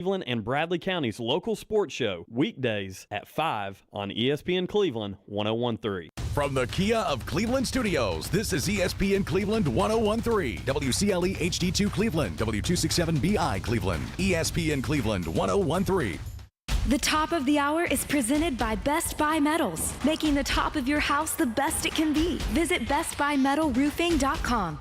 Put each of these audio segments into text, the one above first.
Cleveland and Bradley County's local sports show, weekdays at 5 on ESPN Cleveland 101.3. From the Kia of Cleveland Studios, this is ESPN Cleveland 101.3, WCLE HD2 Cleveland, W267BI Cleveland, ESPN Cleveland 101.3. The top of the hour is presented by Best Buy Metals, making the top of your house the best it can be. Visit bestbuymetalroofing.com.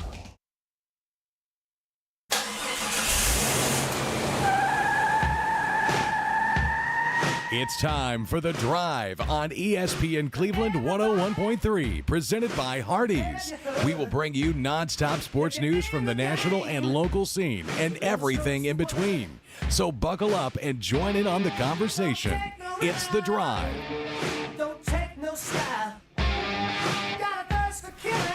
It's time for The Drive on ESPN Cleveland 101.3, presented by Hardees. We will bring you nonstop sports news from the national and local scene and everything in between. So buckle up and join in on the conversation. It's The Drive. Don't take no style. Got a thirst for killing.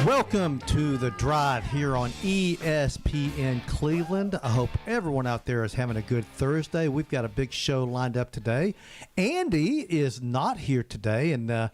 Welcome to The Drive here on ESPN Cleveland. I hope everyone out there is having a good Thursday. We've got a big show lined up today. Andy is not here today, and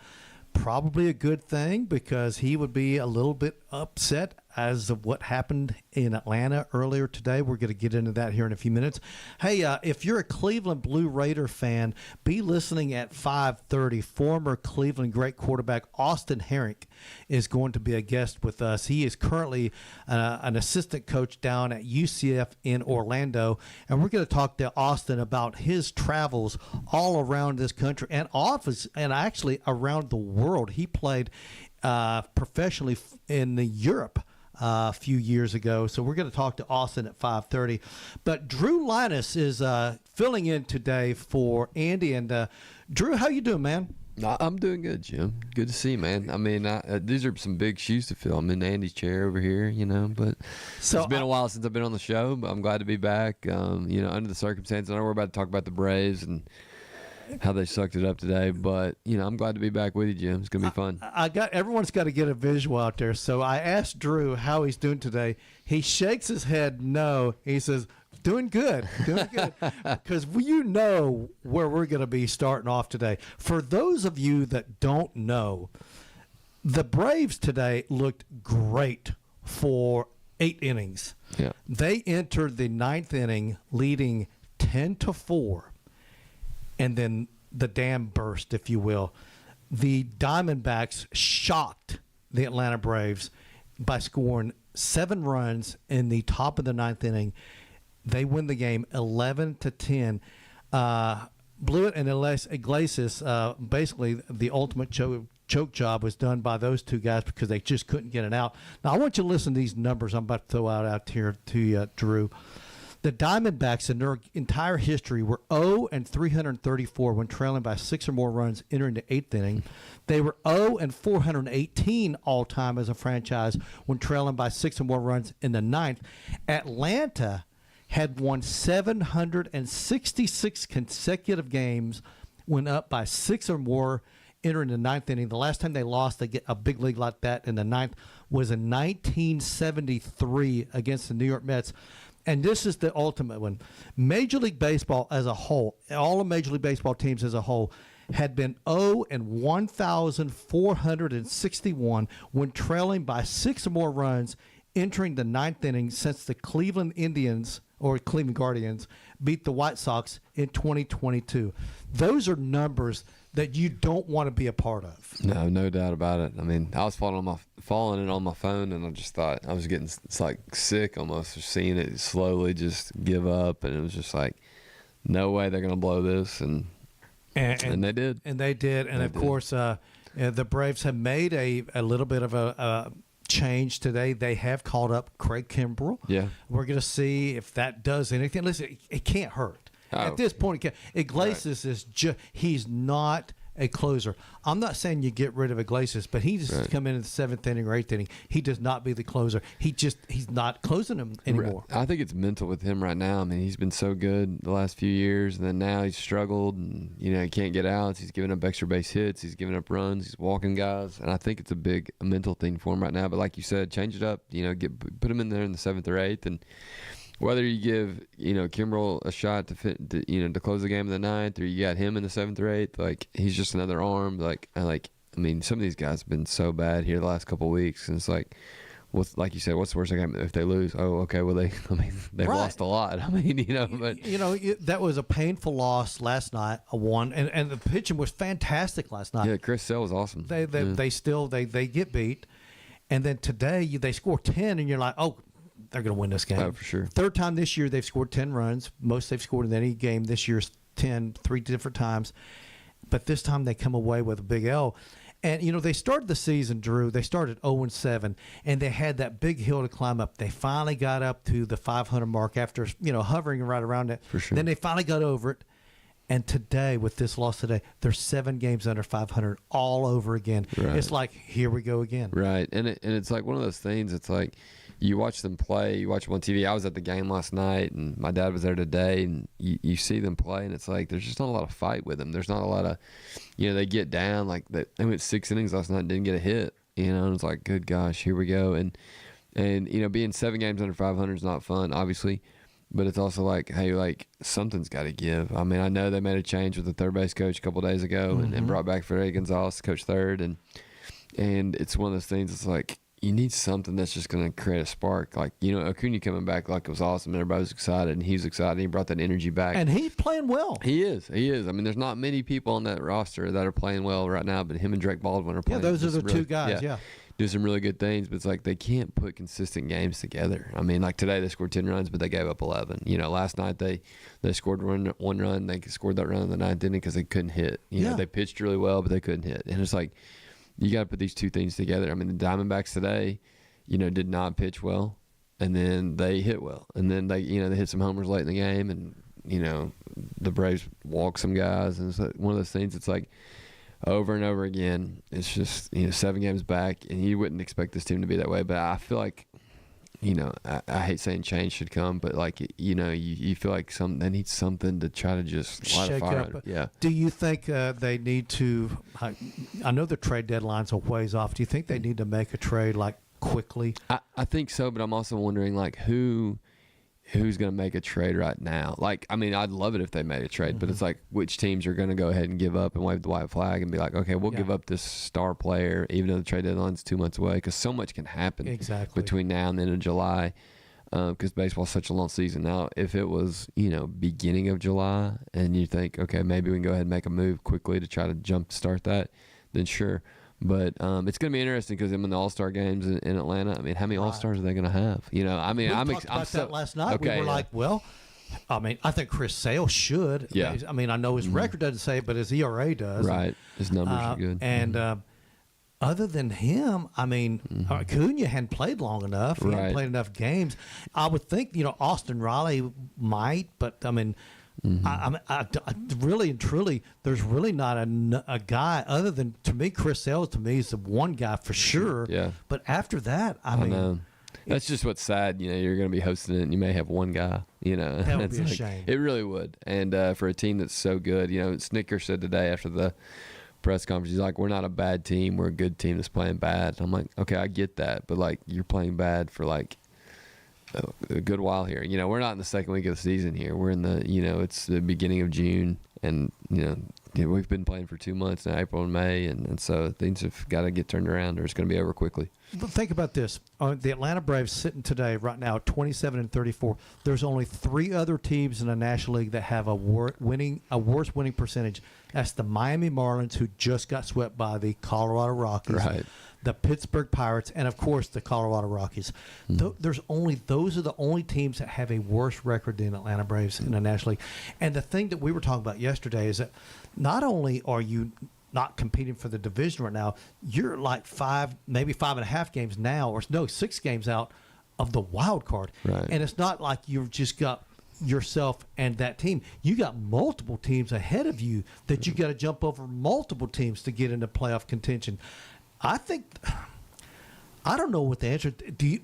probably a good thing because he would be a little bit upset as of what happened in Atlanta earlier today. We're going to get into that here in a few minutes. Hey, if you're a Cleveland Blue Raider fan, be listening at 5:30. Former Cleveland great quarterback Austin Herrick is going to be a guest with us. He is currently an assistant coach down at UCF in Orlando, and we're going to talk to Austin about his travels all around this country and actually around the world. He played professionally in Europe a few years ago. So we're going to talk to Austin at 5:30. But Drew Linus is filling in today for Andy. And Drew, how you doing, man? I'm doing good, Jim. Good to see you, man. I mean, these are some big shoes to fill. I'm in Andy's chair over here, but so it's been a while since I've been on the show, but I'm glad to be back. Under the circumstances, I know we're about to talk about the Braves and how they sucked it up today, but I'm glad to be back with you, Jim. It's gonna be fun. Everyone's got to get a visual out there. So I asked Drew how he's doing today. He shakes his head no. He says, doing good, because where we're going to be starting off today. For those of you that don't know, the Braves today looked great for 8 innings. Yeah. They entered the 9th inning leading 10-4. And then the dam burst, if you will. The Diamondbacks shocked the Atlanta Braves by scoring 7 runs in the top of the 9th inning. They win the game 11-10. Blewett and Iglesias, basically the ultimate choke job was done by those two guys because they just couldn't get it out. Now, I want you to listen to these numbers I'm about to throw out here to you, Drew. The Diamondbacks in their entire history were 0-334 when trailing by 6 or more runs entering the 8th inning. They were 0-418 all-time as a franchise when trailing by 6 or more runs in the 9th. Atlanta had won 766 consecutive games, went up by 6 or more entering the 9th inning. The last time they lost a big league like that in the 9th was in 1973 against the New York Mets. And this is the ultimate one. Major League Baseball as a whole, all of Major League Baseball teams as a whole, had been 0-1,461 when trailing by 6 or more runs entering the 9th inning since the Cleveland Indians or Cleveland Guardians beat the White Sox in 2022. Those are numbers that you don't want to be a part of. No doubt about it. I mean, I was following it on my phone, and I just thought I was getting sick almost, just seeing it slowly just give up, and it was just like, no way they're going to blow this, and they did. And they did, and of course, the Braves have made a little bit of a change today. They have called up Craig Kimbrell. Yeah, we're going to see if that does anything. Listen, it can't hurt. At this point, Iglesias is he's not a closer. I'm not saying you get rid of Iglesias, but he just come in the 7th inning or 8th inning. He does not be the closer. He's not closing him anymore. I think it's mental with him right now. I mean, he's been so good the last few years, and then now he's struggled, and he can't get outs. He's giving up extra base hits. He's giving up runs. He's walking guys, and I think it's a big mental thing for him right now. But like you said, change it up. Put him in there in the 7th or 8th, and whether you give Kimbrell a shot to close the game in the 9th, or you got him in the 7th or 8th, like he's just another arm. I mean, some of these guys have been so bad here the last couple of weeks, and it's like like you said, what's the worst thing if they lose? Oh, okay. Well, they've Right. lost a lot. I mean, but that was a painful loss last night. A one, and the pitching was fantastic last night. yeah, Chris Sale was awesome. They still get beat, and then today they score 10, and you're like, oh, they're going to win this game. Oh, for sure. Third time this year they've scored 10 runs. Most they've scored in any game this year is 10, 3 different times. But this time they come away with a big L. And, they started the season, Drew. They started 0-7, and they had that big hill to climb up. They finally got up to the 500 mark after, hovering right around it. For sure. Then they finally got over it. And today, with this loss today, they're 7 games under 500 all over again. Right. It's like, here we go again. Right. And it's like one of those things. It's like you watch them play, you watch them on TV. I was at the game last night, and my dad was there today, and you see them play, and it's like there's just not a lot of fight with them. There's not a lot of, they get down. Like they went 6 innings last night and didn't get a hit. And it's like, good gosh, here we go. And being 7 games under 500 is not fun, obviously. But it's also like, hey, like something's got to give. I mean, I know they made a change with the third base coach a couple of days ago and brought back Freddie Gonzalez, coach third. And it's one of those things. It's like you need something that's just going to create a spark. Like, Acuna coming back like it was awesome. And everybody was excited, and he was excited. He brought that energy back. And he's playing well. He is. I mean, there's not many people on that roster that are playing well right now, but him and Drake Baldwin are playing. Yeah, those are the really, 2 guys, yeah. Do some really good things, but it's like they can't put consistent games together. I mean, like today they scored 10 runs, but they gave up 11. Last night they scored one run. They scored that run in the 9th inning because they couldn't hit. They pitched really well, but they couldn't hit. And it's like you got to put these 2 things together. I mean, the Diamondbacks today, did not pitch well, and then they hit well, and then they hit some homers late in the game, and the Braves walked some guys, and it's like one of those things. It's like over and over again. It's just 7 games back, and you wouldn't expect this team to be that way. But I feel like I hate saying change should come, but like you feel like they need something to try to just light a Shake fire up. under. Yeah. Do you think they need to? I know the trade deadline's a ways off. Do you think they need to make a trade like quickly? I think so, but I'm also wondering like who's going to make a trade right now. Like, I mean, I'd love it if they made a trade, but it's like which teams are going to go ahead and give up and wave the white flag and be like, okay, we'll give up this star player even though the trade deadline's 2 months away, because so much can happen between now and the end of July, because baseball's such a long season. Now, if it was, beginning of July and you think, okay, maybe we can go ahead and make a move quickly to try to jump start that, then sure. But it's going to be interesting because in the All-Star games in Atlanta, I mean, how many All-Stars are they going to have? I mean, we talked about that last night. We were like, well, I mean, I think Chris Sale should. Yeah. I mean, I know his record doesn't say it, but his ERA does. Right. His numbers are good. And other than him, I mean, Acuna hadn't played long enough. He hadn't played enough games. I would think, Austin Riley might, but I mean, I really and truly, there's really not a guy other than, to me, Chris Sale, to me, is the one guy for sure. Yeah. But after that, I mean, know. That's just what's sad. You're going to be hosting it, and you may have one guy. That would be a shame. It really would. And for a team that's so good, Snicker said today after the press conference, he's like, we're not a bad team. We're a good team that's playing bad. I'm like, okay, I get that, but like you're playing bad for like a good while here. We're not in the second week of the season here. We're in the, it's the beginning of June, and we've been playing for 2 months now, April and May, and so things have got to get turned around, or it's going to be over quickly. But think about this: the Atlanta Braves sitting today, right now, 27-34. There's only 3 other teams in the National League that have a worse winning percentage. That's the Miami Marlins, who just got swept by the Colorado Rockies. Right. The Pittsburgh Pirates, and of course the Colorado Rockies. Those are the only teams that have a worse record than Atlanta Braves in the National League. And the thing that we were talking about yesterday is that not only are you not competing for the division right now, you're like 5.5 games now, or no, 6 games out of the wild card. Right. And it's not like you've just got yourself and that team. You got multiple teams ahead of you that you got to jump over multiple teams to get into playoff contention. I don't know what the answer.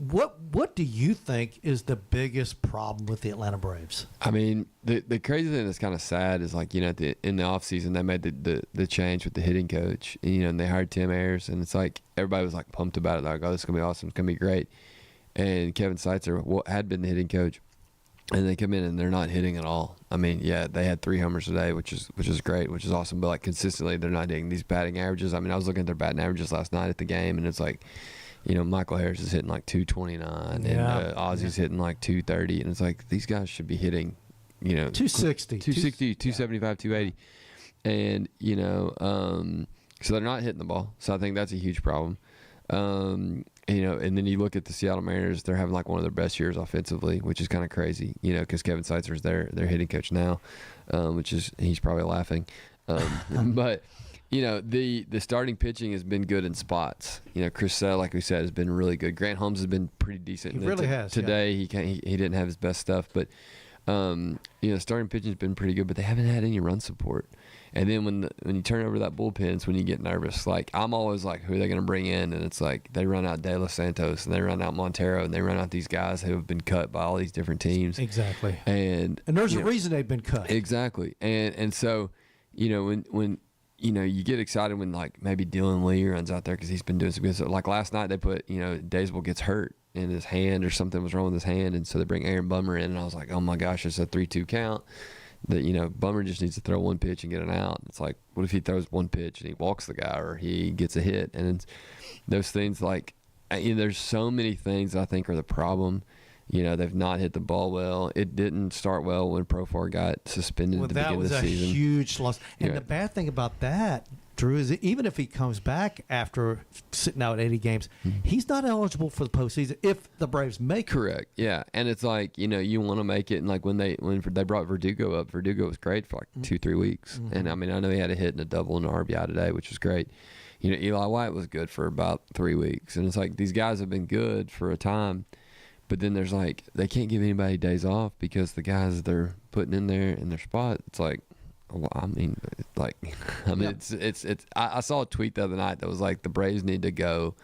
What do you think is the biggest problem with the Atlanta Braves? I mean, the crazy thing that's kind of sad is like in the offseason they made the change with the hitting coach, and they hired Tim Ayers, and it's like everybody was like pumped about it, like, oh, this is gonna be awesome, it's gonna be great. And Kevin Seitzer had been the hitting coach, and they come in and they're not hitting at all. I mean, yeah, they had 3 homers today, which is great, which is awesome. But like consistently, they're not hitting these batting averages. I mean, I was looking at their batting averages last night at the game, and it's like, Michael Harris is hitting like 229, and Ozzy's hitting like 230, and it's like these guys should be hitting, 260, 275, 280, and so they're not hitting the ball. So I think that's a huge problem. And then you look at the Seattle Mariners, they're having like one of their best years offensively, which is kind of crazy, because Kevin Seitzer's their hitting coach now, he's probably laughing. But, the starting pitching has been good in spots. Chris Sale, like we said, has been really good. Grant Holmes has been pretty decent. He really has. Today, he didn't have his best stuff, but, starting pitching has been pretty good, but they haven't had any run support. And then when you turn over that bullpen, it's when you get nervous. Like, I'm always like, who are they going to bring in? And it's like they run out De Los Santos, and they run out Montero, and they run out these guys who have been cut by all these different teams. Exactly. And there's a reason they've been cut. Exactly. And so, when you get excited when, like, maybe Dylan Lee runs out there because he's been doing some good stuff. Like last night they put, Daysville gets hurt in his hand or something was wrong with his hand, and so they bring Aaron Bummer in, and I was like, oh, my gosh, it's a 3-2 count. That Bummer just needs to throw one pitch and get an out. It's like, what if he throws one pitch and he walks the guy or he gets a hit? And it's those things, like, there's so many things I think are the problem. They've not hit the ball well. It didn't start well when Profar got suspended at the beginning of the season. That was a huge loss. And the bad thing about that, Drew, is that even if he comes back after sitting out 80 games, he's not eligible for the postseason if the Braves make it. Correct. Yeah. And it's like, you want to make it. And like when they brought Verdugo up, Verdugo was great for like 2-3 weeks. And I know he had a hit and a double and an RBI today, which was great. Eli White was good for about 3 weeks. And it's like these guys have been good for a time. But then there's like, they can't give anybody days off because the guys they're putting in there in their spot, it's like, it's. I saw a tweet the other night that was like the Braves need to go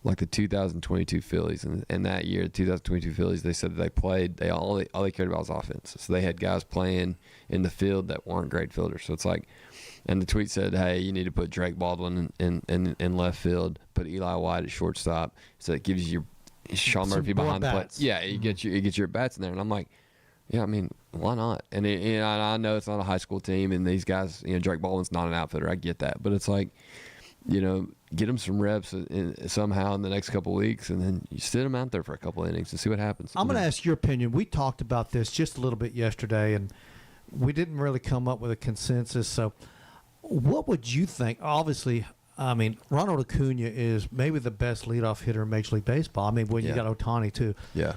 like the 2022 Phillies, and that year, the 2022 Phillies, they said that they played. All they cared about was offense. So they had guys playing in the field that weren't great fielders. So it's like, and the tweet said, hey, you need to put Drake Baldwin in left field, put Eli White at shortstop, so it gives you Sean Murphy behind the plate. Yeah, you get your bats in there, and I'm like, yeah, why not? And I know it's not a high school team, and these guys, Drake Baldwin's not an outfitter. I get that, but it's like, get them some reps somehow in the next couple of weeks, and then you sit them out there for a couple of innings and see what happens. I'm going to ask your opinion. We talked about this just a little bit yesterday, and we didn't really come up with a consensus. So, what would you think? Obviously, Ronald Acuna is maybe the best leadoff hitter in Major League Baseball. When you got Ohtani too. Yeah.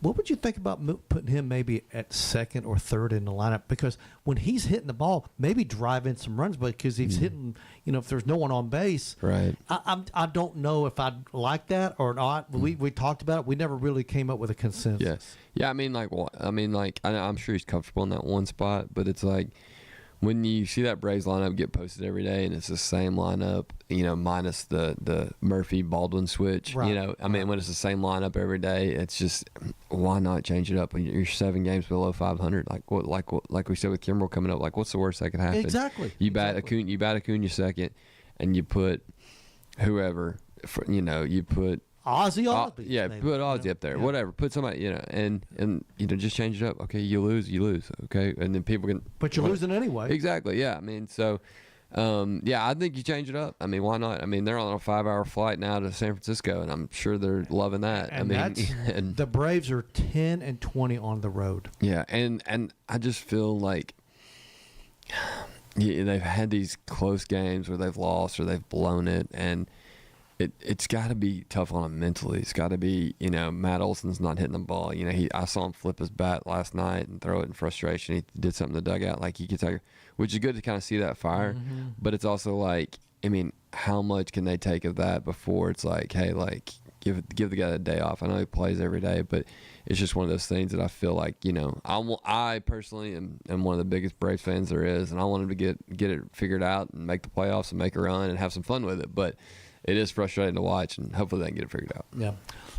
What would you think about putting him maybe at second or third in the lineup? Because when he's hitting the ball, maybe drive in some runs, but because he's hitting, if there's no one on base, right? I don't know if I'd like that or not. We talked about it. We never really came up with a consensus. Yes. Yeah. I'm sure he's comfortable in that one spot, but it's like, when you see that Braves lineup get posted every day and it's the same lineup, minus the Murphy Baldwin switch, right. When it's the same lineup every day, it's just, why not change it up? When you're 7 games below 500, like we said with Kimbrel coming up, like what's the worst that could happen? Exactly. You bat Acuna second, and you put whoever, you put Ozzy Osbourne. Put Ozzy up there. Whatever. Put somebody, and just change it up. Okay, you lose. Okay, and then people can. But you're losing anyway. Exactly. Yeah. I think you change it up. Why not? They're on a 5-hour flight now to San Francisco, and I'm sure they're loving that. And the Braves are 10-20 on the road. Yeah, and I just feel like they've had these close games where they've lost or they've blown it, and it's got to be tough on him mentally. It's got to be, Matt Olson's not hitting the ball. I saw him flip his bat last night and throw it in frustration. He did something in the dugout, like he could take, which is good to kind of see that fire. Mm-hmm. But it's also like, how much can they take of that before it's like, hey, like give the guy a day off. I know he plays every day, but it's just one of those things that I feel like, I personally am one of the biggest Braves fans there is, and I want him to get it figured out and make the playoffs and make a run and have some fun with it. But it is frustrating to watch, and hopefully they can get it figured out. Yeah.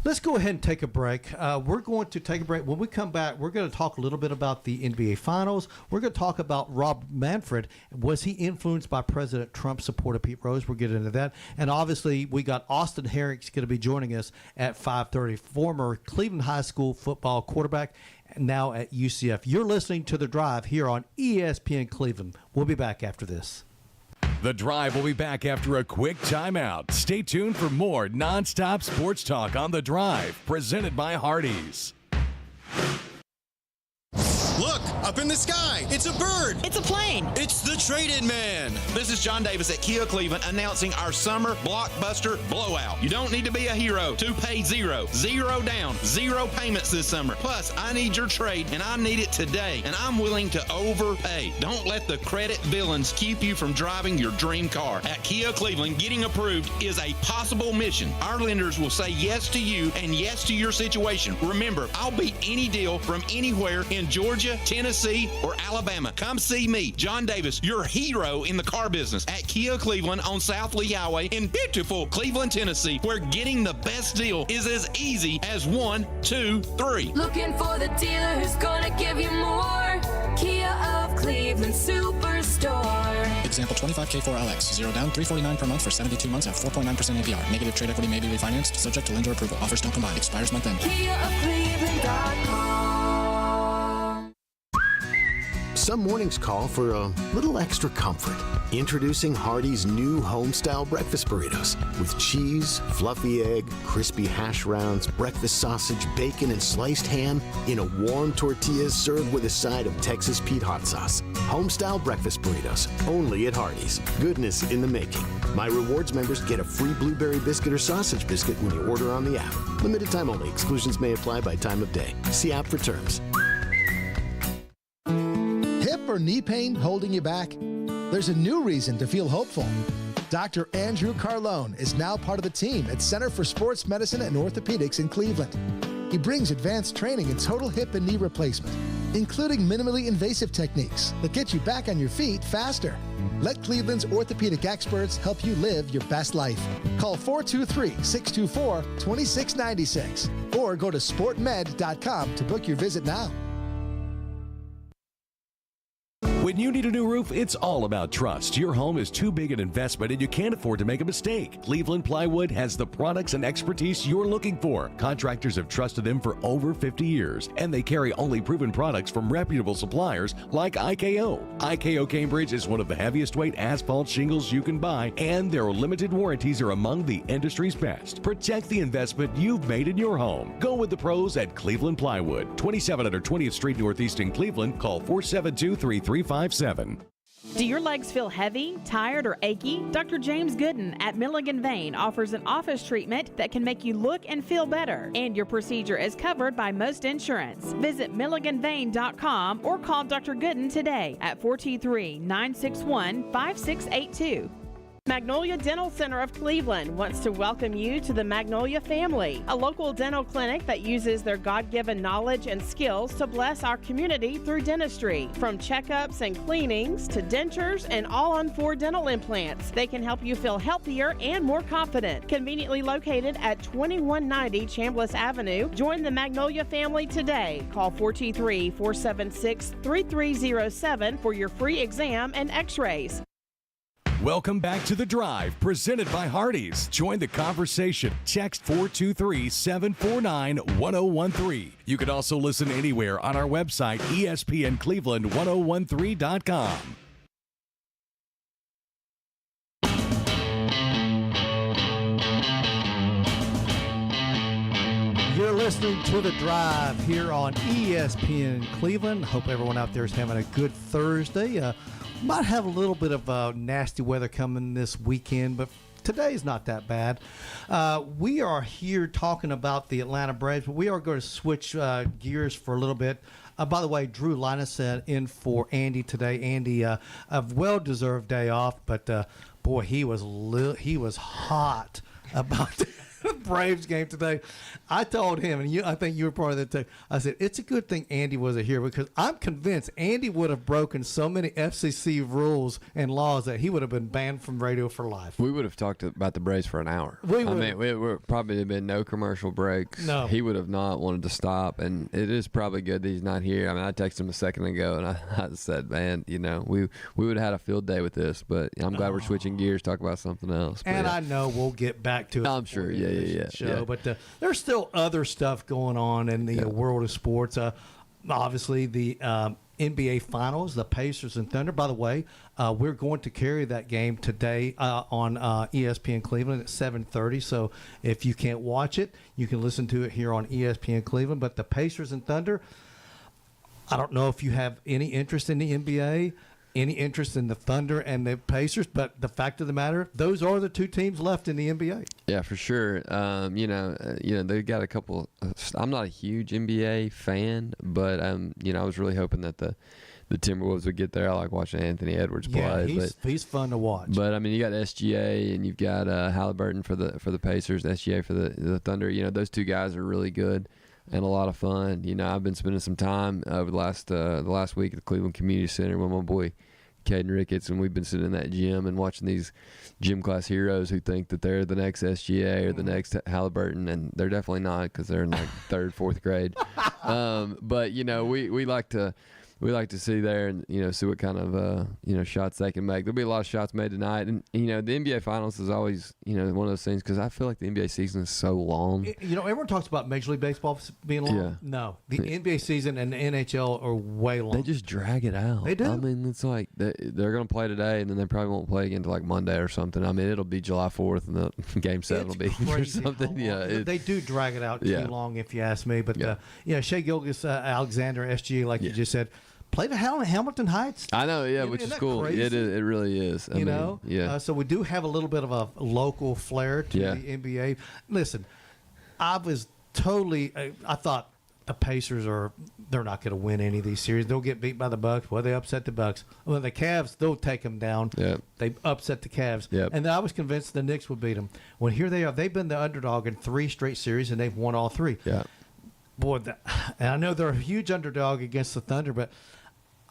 Let's go ahead and take a break. We're going to take a break. When we come back, we're going to talk a little bit about the NBA Finals. We're going to talk about Rob Manfred. Was he influenced by President Trump's support of Pete Rose? We'll get into that. And obviously, we got Austin Herrick's going to be joining us at 5:30, former Cleveland High School football quarterback, now at UCF. You're listening to The Drive here on ESPN Cleveland. We'll be back after this. The Drive will be back after a quick timeout. Stay tuned for more nonstop sports talk on The Drive, presented by Hardees. Look, up in the sky. It's a bird. It's a plane. It's the Trade-In Man. This is John Davis at Kia Cleveland announcing our summer blockbuster blowout. You don't need to be a hero to pay zero. Zero down. Zero payments this summer. Plus, I need your trade, and I need it today, and I'm willing to overpay. Don't let the credit villains keep you from driving your dream car. At Kia Cleveland, getting approved is a possible mission. Our lenders will say yes to you and yes to your situation. Remember, I'll beat any deal from anywhere in Georgia, Tennessee, or Alabama. Come see me, John Davis, your hero in the car business, at Kia Cleveland on South Lee Highway in beautiful Cleveland, Tennessee, where getting the best deal is as easy as 1, 2, 3. Looking for the dealer who's gonna give you more. Kia of Cleveland Superstore. Example 25K4LX, 0 down, $349 per month for 72 months at 4.9% APR. Negative trade equity may be refinanced, subject to lender approval. Offers don't combine. Expires month end. KiaofCleveland.com. Some mornings call for a little extra comfort. Introducing Hardee's new home-style breakfast burritos with cheese, fluffy egg, crispy hash browns, breakfast sausage, bacon, and sliced ham in a warm tortilla served with a side of Texas Pete hot sauce. Home-style breakfast burritos, only at Hardee's. Goodness in the making. My rewards members get a free blueberry biscuit or sausage biscuit when you order on the app. Limited time only. Exclusions may apply by time of day. See app for terms. Hip or knee pain holding you back? There's a new reason to feel hopeful. Dr. Andrew Carlone is now part of the team at Center for Sports Medicine and Orthopedics in Cleveland. He brings advanced training in total hip and knee replacement, including minimally invasive techniques that get you back on your feet faster. Let Cleveland's orthopedic experts help you live your best life. Call 423-624-2696 or go to sportmed.com to book your visit now. When you need a new roof, it's all about trust. Your home is too big an investment and you can't afford to make a mistake. Cleveland Plywood has the products and expertise you're looking for. Contractors have trusted them for over 50 years, and they carry only proven products from reputable suppliers like IKO. IKO Cambridge is one of the heaviest weight asphalt shingles you can buy, and their limited warranties are among the industry's best. Protect the investment you've made in your home. Go with the pros at Cleveland Plywood, 2700 20th Street Northeast in Cleveland. Call 472-3357. Do your legs feel heavy, tired, or achy? Dr. James Gooden at Milligan Vein offers an office treatment that can make you look and feel better, and your procedure is covered by most insurance. Visit milliganvein.com or call Dr. Gooden today at 423-961-5682. Magnolia Dental Center of Cleveland wants to welcome you to the Magnolia family, a local dental clinic that uses their God-given knowledge and skills to bless our community through dentistry. From checkups and cleanings to dentures and all-on-4 dental implants, they can help you feel healthier and more confident. Conveniently located at 2190 Chambliss Avenue, join the Magnolia family today. Call 423-476-3307 for your free exam and x-rays. Welcome back to The Drive, presented by Hardees. Join the conversation. Text 423-749-1013. You can also listen anywhere on our website, ESPNCleveland1013.com. You're listening to The Drive here on ESPN Cleveland. Hope everyone out there is having a good Thursday. Might have a little bit of nasty weather coming this weekend, but today's not that bad. We are here talking about the Atlanta Braves, but we are going to switch gears for a little bit. By the way, Drew Linus in for Andy today. Andy, a well-deserved day off, but boy, he was hot about the Braves game today. I told him, and I think you were part of that too. I said, it's a good thing Andy wasn't here, because I'm convinced Andy would have broken so many FCC rules and laws that he would have been banned from radio for life. We would have talked about the Braves for an hour. We would probably have been no commercial breaks. No. He would have not wanted to stop, and it is probably good that he's not here. I mean, I texted him a second ago, and I said, man, we would have had a field day with this, but I'm glad we're switching gears, talk about something else. And I know we'll get back to it. I'm sure, yeah. But there's still other stuff going on in the world of sports. Obviously, the NBA Finals, the Pacers and Thunder. By the way, we're going to carry that game today on ESPN Cleveland at 7:30. So if you can't watch it, you can listen to it here on ESPN Cleveland. But the Pacers and Thunder, I don't know if you have any interest in the NBA, any interest in the Thunder and the Pacers, but the fact of the matter, those are the two teams left in the NBA. Yeah, for sure. They got a couple. I'm not a huge NBA fan, but I was really hoping that the Timberwolves would get there. I like watching Anthony Edwards play. Yeah, he's fun to watch. But I mean, you got SGA and you've got Halliburton for the Pacers, SGA for the Thunder. You know, those two guys are really good and a lot of fun. You know, I've been spending some time over the last week at the Cleveland Community Center with my boy Caden Ricketts, and we've been sitting in that gym and watching these gym class heroes who think that they're the next SGA or the next Halliburton, and they're definitely not because they're in like third, fourth grade. But you know, we like to see there and see what kind of shots they can make. There'll be a lot of shots made tonight, and the NBA Finals is always one of those things because I feel like the NBA season is so long. Everyone talks about Major League Baseball being long. Yeah. No, the NBA season and the NHL are way long. They just drag it out. They do. I mean, it's like they're going to play today, and then they probably won't play again until like Monday or something. I mean, it'll be July 4th, and the Game 7 will be or something. Yeah, they do drag it out too long, if you ask me. But Shea Gilgeous Alexander, SGA, like you just said, played at Hamilton Heights. I know, which is cool. Crazy? It really is. I mean, so we do have a little bit of a local flair to the NBA. Listen, I was totally. I thought the Pacers they're not going to win any of these series. They'll get beat by the Bucks. Well, they upset the Bucks. Well, the Cavs, they'll take them down. Yep. They upset the Cavs. Yep. And I was convinced the Knicks would beat them. Well, here they are. They've been the underdog in 3 straight series, and they've won all 3. Yeah. Boy, and I know they're a huge underdog against the Thunder, but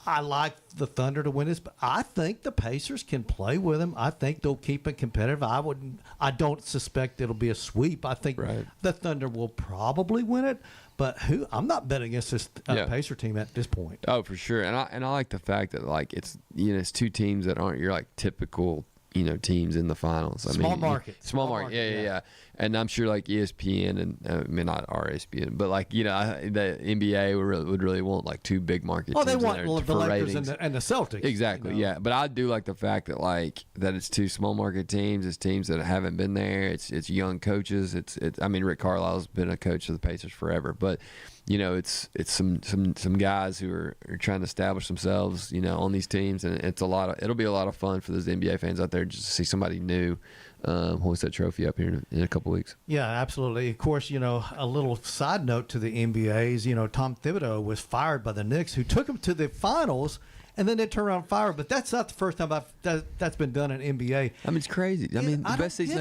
I like the Thunder to win this, but I think the Pacers can play with them. I think they'll keep it competitive. I don't suspect it'll be a sweep. I think the Thunder will probably win it, but I'm not betting against this Pacer team at this point. Oh, for sure. And I like the fact that like it's it's two teams that aren't your like typical teams in the finals. Small market. Yeah. And I'm sure like ESPN and not our ESPN, but like the NBA would really want like 2 big market. Oh, teams they want in there the Lakers and the Celtics. Exactly. Yeah, but I do like the fact that that it's 2 small market teams. It's teams that haven't been there. It's young coaches. It's I mean Rick Carlisle's been a coach of the Pacers forever, but it's some guys who are trying to establish themselves on these teams, and it'll be a lot of fun for those NBA fans out there just to see somebody new hoist that trophy up here in a couple weeks. Yeah, absolutely. Of course, a little side note to the NBA is, Tom Thibodeau was fired by the Knicks, who took him to the finals, and then they turned around and fired. But that's not the first time that's been done in NBA. I mean, it's crazy. I mean, the best season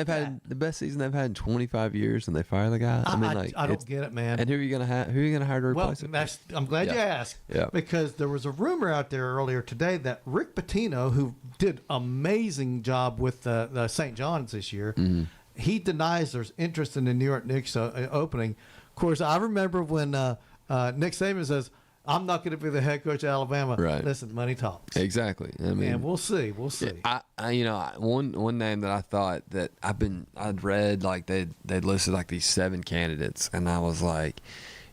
they've had in 25 years, and they fire the guy. I don't get it, man. And who are you gonna hire to replace him? I'm glad you asked. Yeah. Because there was a rumor out there earlier today that Rick Pitino, who did amazing job with the St. John's this year, he denies there's interest in the New York Knicks opening. Of course, I remember when Nick Saban says, I'm not going to be the head coach of Alabama. Right. Listen, money talks. Exactly. I mean, and we'll see. One name that I thought that I'd read like they'd listed like these 7 candidates, and I was like,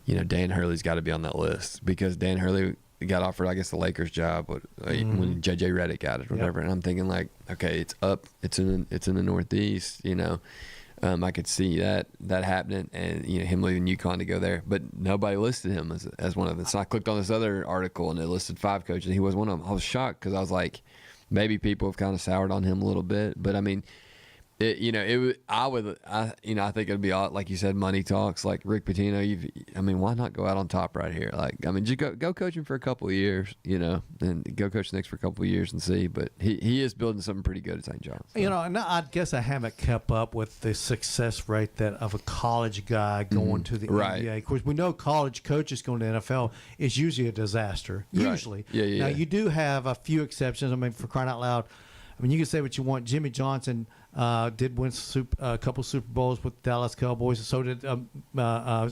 Dan Hurley's got to be on that list because Dan Hurley got offered, I guess, the Lakers job when JJ Redick got it or whatever, and I'm thinking like, okay, it's up, it's in the Northeast, I could see that happening, and him leaving UConn to go there, but nobody listed him as one of them. So I clicked on this other article, and it listed 5 coaches, and he was one of them. I was shocked because I was like, maybe people have kind of soured on him a little bit, but I mean, I think it'd be like you said, money talks. Like Rick Pitino, why not go out on top right here? Like, just go coach him for a couple of years, and go coach the Knicks for a couple of years and see. But he is building something pretty good at St. John's. So. And I guess I haven't kept up with the success rate of a college guy going to the NBA. Of course, we know college coaches going to the NFL is usually a disaster. Usually, yeah. Now you do have a few exceptions. For crying out loud, you can say what you want. Jimmy Johnson did win a couple Super Bowls with the Dallas Cowboys, and so did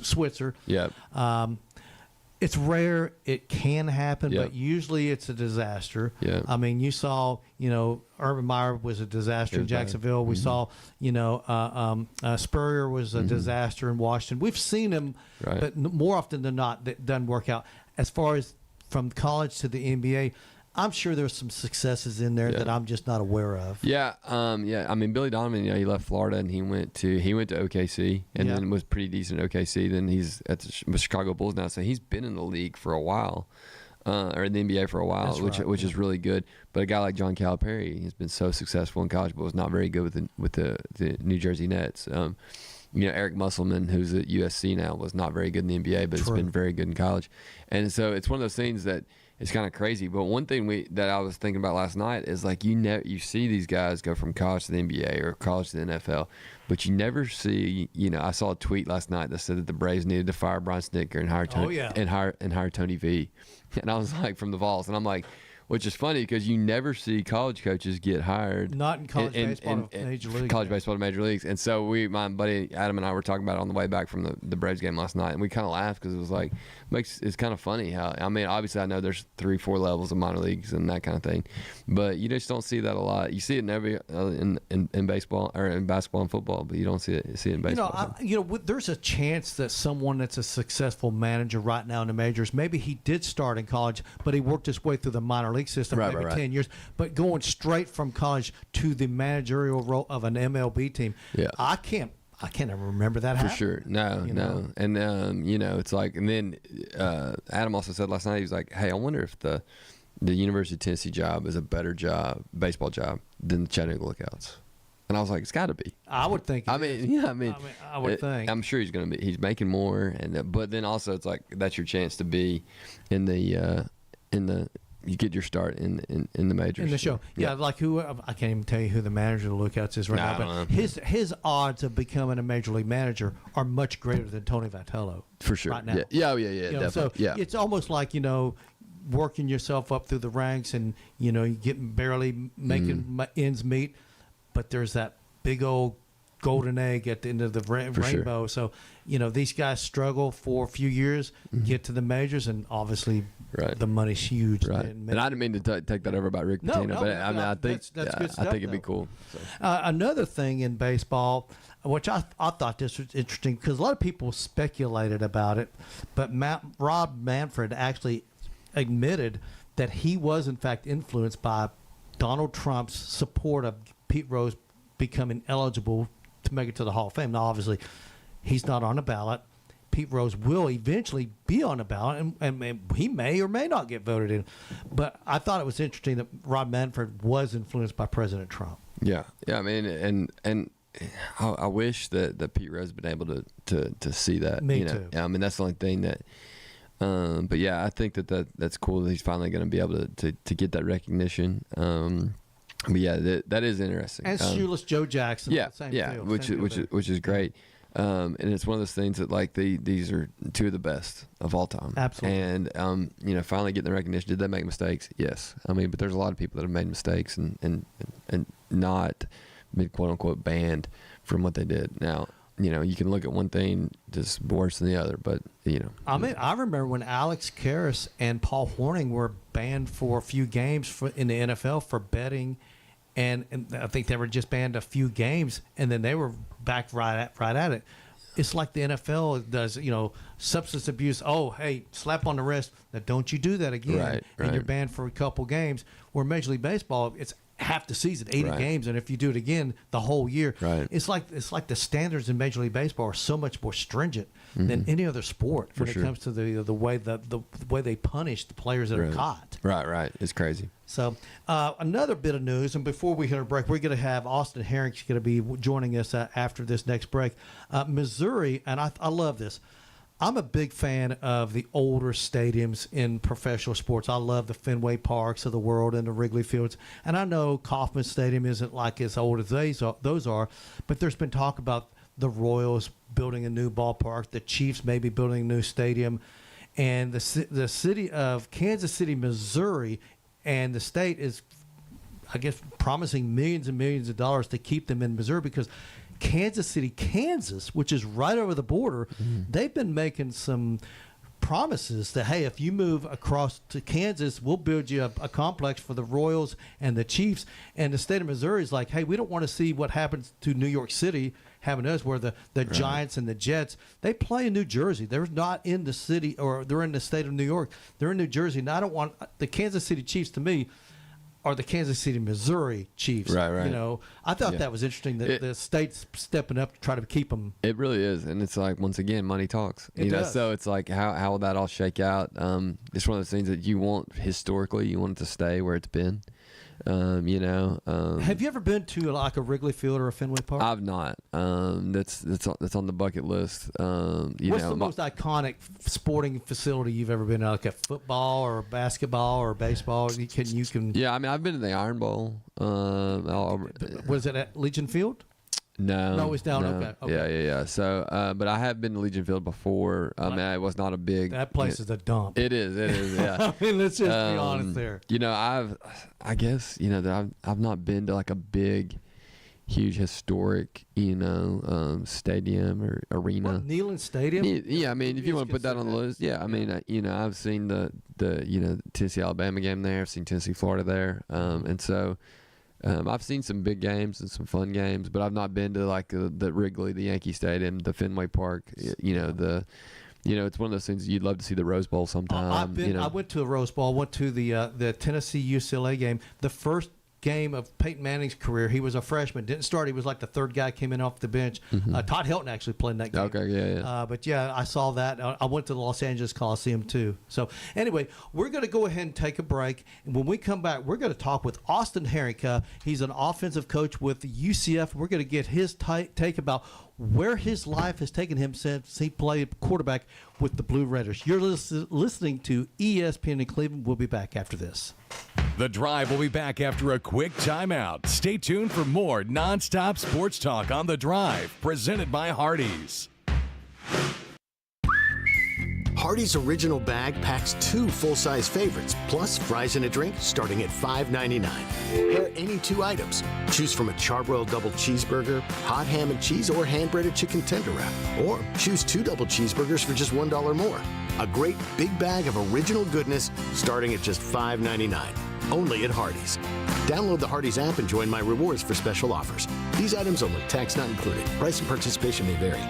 Switzer. Yeah. It's rare. It can happen, but usually it's a disaster. Yeah. You saw, Urban Meyer was a disaster in Jacksonville. We saw, Spurrier was a disaster in Washington. We've seen him, but more often than not, that doesn't work out. As far as from college to the NBA. I'm sure there's some successes in there that I'm just not aware of. Yeah, I mean, Billy Donovan, he left Florida and he went to OKC and then was pretty decent at OKC. Then he's at the Chicago Bulls now, so he's been in the league for a while, or in the NBA for a while, which is really good. But a guy like John Calipari has been so successful in college, but was not very good with the New Jersey Nets. Eric Musselman, who's at USC now, was not very good in the NBA, but has been very good in college. And so it's one of those things that it's kind of crazy. But one thing that I was thinking about last night is like you see these guys go from college to the NBA or college to the NFL, but you never see. I saw a tweet last night that said that the Braves needed to fire Brian Snitker and hire Tony V, and I was like, from the Vols, and I'm like, which is funny because you never see college coaches get hired. Not in college baseball to major leagues. College baseball to major leagues. And so my buddy Adam and I were talking about it on the way back from the Braves game last night, and we kind of laughed because it was like, it's kind of funny how, I mean, obviously I know there's 3-4 levels of minor leagues and that kind of thing, but you just don't see that a lot. You see it in every in baseball or in basketball and football, but you don't see it in baseball. There's a chance that someone that's a successful manager right now in the majors, maybe he did start in college, but he worked his way through the minor league system, maybe 10 years, but going straight from college to the managerial role of an MLB team, I can't ever remember that happening. For sure. No. And, it's like, and then Adam also said last night, he was like, hey, I wonder if the University of Tennessee job is a better baseball job than the Chattanooga Lookouts. And I was like, it's got to be. I would think. I would think. I'm sure he's making more, but then also it's like that's your chance to be in the you get your start in the majors. In the show. Yeah, like I can't even tell you who the manager of the Lookouts is right now, but his odds of becoming a major league manager are much greater than Tony Vitello. For sure. Right now. Yeah, definitely. So it's almost like, working yourself up through the ranks and, you getting barely making ends meet, but there's that big old golden egg at the end of the rainbow. Sure. So, these guys struggle for a few years, get to the majors, and obviously the money's huge. Right. And I didn't mean to take that over about Rick Pitino, but I think that's good stuff, I think it'd be cool. So. Another thing in baseball, which I thought this was interesting because a lot of people speculated about it, but Rob Manfred actually admitted that he was in fact influenced by Donald Trump's support of Pete Rose becoming eligible to make it to the Hall of Fame. Now, obviously, he's not on the ballot. Pete Rose will eventually be on the ballot, and he may or may not get voted in. But I thought it was interesting that Rob Manfred was influenced by President Trump. Yeah. I mean, and I wish that Pete Rose had been able to see that. Me too. I mean, that's the only thing that. But yeah, I think that's cool that he's finally going to be able to get that recognition. But yeah, that is interesting. And shoeless Joe Jackson. Which is great. And it's one of those things that like these are two of the best of all time. Absolutely. And finally getting the recognition. Did they make mistakes? Yes. I mean, but there's a lot of people that have made mistakes and not been quote unquote banned from what they did. Now, you can look at one thing just worse than the other, but I mean, I remember when Alex Karras and Paul Hornung were banned for a few games in the NFL for betting, and I think they were just banned a few games, and then they were back right at it. It's like the NFL does, substance abuse. Oh, hey, slap on the wrist. Now, don't you do that again. Right. And you're banned for a couple games. Where Major League Baseball, it's half the season, 80 games, and if you do it again, the whole year. Right. It's like the standards in Major League Baseball are so much more stringent than any other sport when it comes to the way they punish the players that are caught. Right. It's crazy. So another bit of news, and before we hit a break, we're going to have Austin Herring's going to be joining us after this next break. Missouri, and I love this. I'm a big fan of the older stadiums in professional sports. I love the Fenway Parks of the world and the Wrigley Fields. And I know Kauffman Stadium isn't like as old as those are, but there's been talk about the Royals building a new ballpark, the Chiefs maybe building a new stadium, and the city of Kansas City, Missouri, and the state is, I guess, promising millions and millions of dollars to keep them in Missouri because Kansas City, Kansas, which is right over the border, they've been making some promises that, hey, if you move across to Kansas, we'll build you a complex for the Royals and the Chiefs. And the state of Missouri is like, hey, we don't want to see what happens to New York City having us, where the Giants and the Jets, they play in New Jersey. They're not in the city, or they're in the state of New York. They're in New Jersey. And I don't want the Kansas City Chiefs, to me, are the Kansas City, Missouri Chiefs. Right. You know, I thought that was interesting that the state's stepping up to try to keep them. It really is, and it's like, once again, money talks. It does. So it's like, how will that all shake out? It's one of those things that you want historically. You want it to stay where it's been. Have you ever been to like a Wrigley Field or a Fenway Park? I've not. That's on the bucket list. What's the most iconic sporting facility you've ever been at? Like a football or basketball or baseball? You can. Yeah, I mean, I've been to the Iron Bowl. Was it at Legion Field? No, it's down. No. Okay. Yeah. So, but I have been to Legion Field before. I mean, it was not a big. That place is a dump. It is. Yeah. I mean, let's just be honest there. I guess that I've not been to like a big, huge historic, stadium or arena. What, Neyland Stadium? Yeah, I mean, if you want to put that on the list, yeah. I mean, I've seen the Tennessee Alabama game there. I've seen Tennessee Florida there, and so. I've seen some big games and some fun games, but I've not been to like the Wrigley, the Yankee Stadium, the Fenway Park. It's one of those things you'd love to see the Rose Bowl sometime. I went to a Rose Bowl. Went to the Tennessee UCLA game. The first game of Peyton Manning's career. He was a freshman. Didn't start. He was like the third guy, came in off the bench. Todd Helton actually played in that game. Okay, yeah. But yeah, I saw that. I went to the Los Angeles Coliseum too. So anyway, we're going to go ahead and take a break. And when we come back, we're going to talk with Austin Herring. He's an offensive coach with UCF. We're going to get his take about where his life has taken him since he played quarterback with the Blue Raiders. You're listening to ESPN in Cleveland. We'll be back after this. The Drive will be back after a quick timeout. Stay tuned for more nonstop sports talk on The Drive, presented by Hardees. Hardee's original bag packs 2 full-size favorites, plus fries and a drink starting at $5.99. Pair any 2 items. Choose from a charbroiled double cheeseburger, hot ham and cheese, or hand-breaded chicken tender wrap. Or choose 2 double cheeseburgers for just $1 more. A great big bag of original goodness starting at just $5.99. Only at Hardee's. Download the Hardee's app and join My Rewards for special offers. These items only. Tax not included. Price and participation may vary.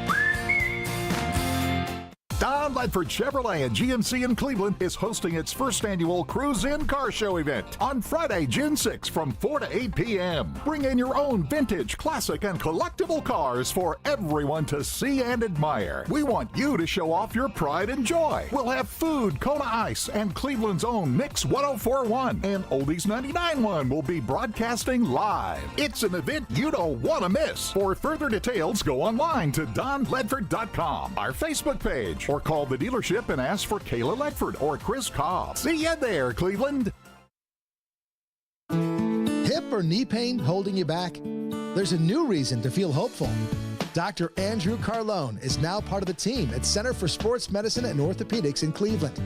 Don Ledford Chevrolet and GMC in Cleveland is hosting its first annual Cruise In Car Show event on Friday, June 6 from 4 to 8 p.m. Bring in your own vintage, classic, and collectible cars for everyone to see and admire. We want you to show off your pride and joy. We'll have food, Kona Ice, and Cleveland's own Mix 1041 and Oldies 99.1 will be broadcasting live. It's an event you don't want to miss. For further details, go online to donledford.com, our Facebook page, or call the dealership and ask for Kayla Ledford or Chris Cobb. See you there, Cleveland. Hip or knee pain holding you back? There's a new reason to feel hopeful. Dr. Andrew Carlone is now part of the team at Center for Sports Medicine and Orthopedics in Cleveland.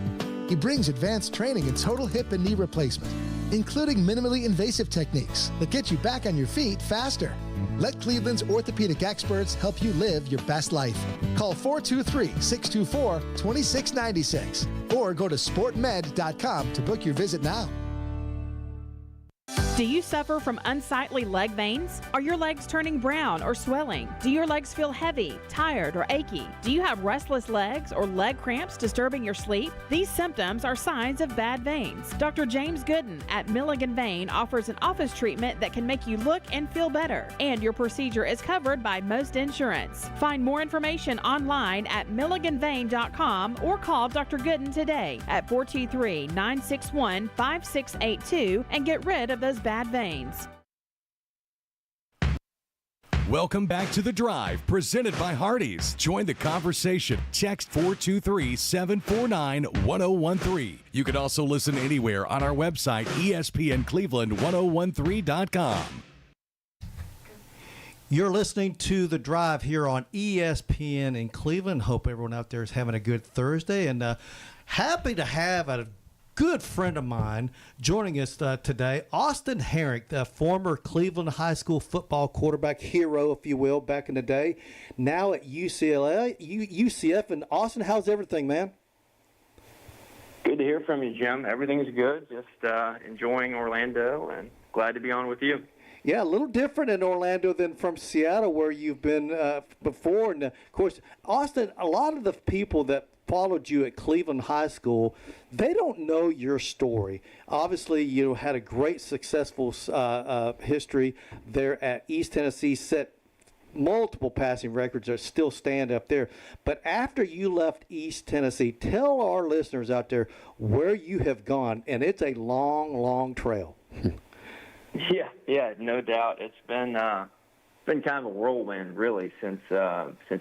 He brings advanced training in total hip and knee replacement, including minimally invasive techniques that get you back on your feet faster. Let Cleveland's orthopedic experts help you live your best life. Call 423-624-2696 or go to sportmed.com to book your visit now. Do you suffer from unsightly leg veins? Are your legs turning brown or swelling? Do your legs feel heavy, tired, or achy? Do you have restless legs or leg cramps disturbing your sleep? These symptoms are signs of bad veins. Dr. James Gooden at Milligan Vein offers an office treatment that can make you look and feel better, and your procedure is covered by most insurance. Find more information online at milliganvein.com or call Dr. Gooden today at 423-961-5682 and get rid of those bad veins. Welcome back to The Drive, presented by Hardees. Join the conversation. Text 423-749-1013. You can also listen anywhere on our website, ESPNCleveland1013.com. You're listening to The Drive here on ESPN in Cleveland. Hope everyone out there is having a good Thursday, and happy to have a good friend of mine joining us today, Austin Herring, the former Cleveland High School football quarterback hero, if you will, back in the day, now at UCF. And Austin, how's everything, man? Good to hear from you, Jim. Everything's good. Just enjoying Orlando and glad to be on with you. Yeah, a little different in Orlando than from Seattle, where you've been before. And, of course, Austin, a lot of the people that followed you at Cleveland High School, they don't know your story. Obviously, you had a great, successful history there at East Tennessee, set multiple passing records that still stand up there. But after you left East Tennessee, tell our listeners out there where you have gone, and it's a long, long trail. Yeah, no doubt. It's been kind of a whirlwind, really, since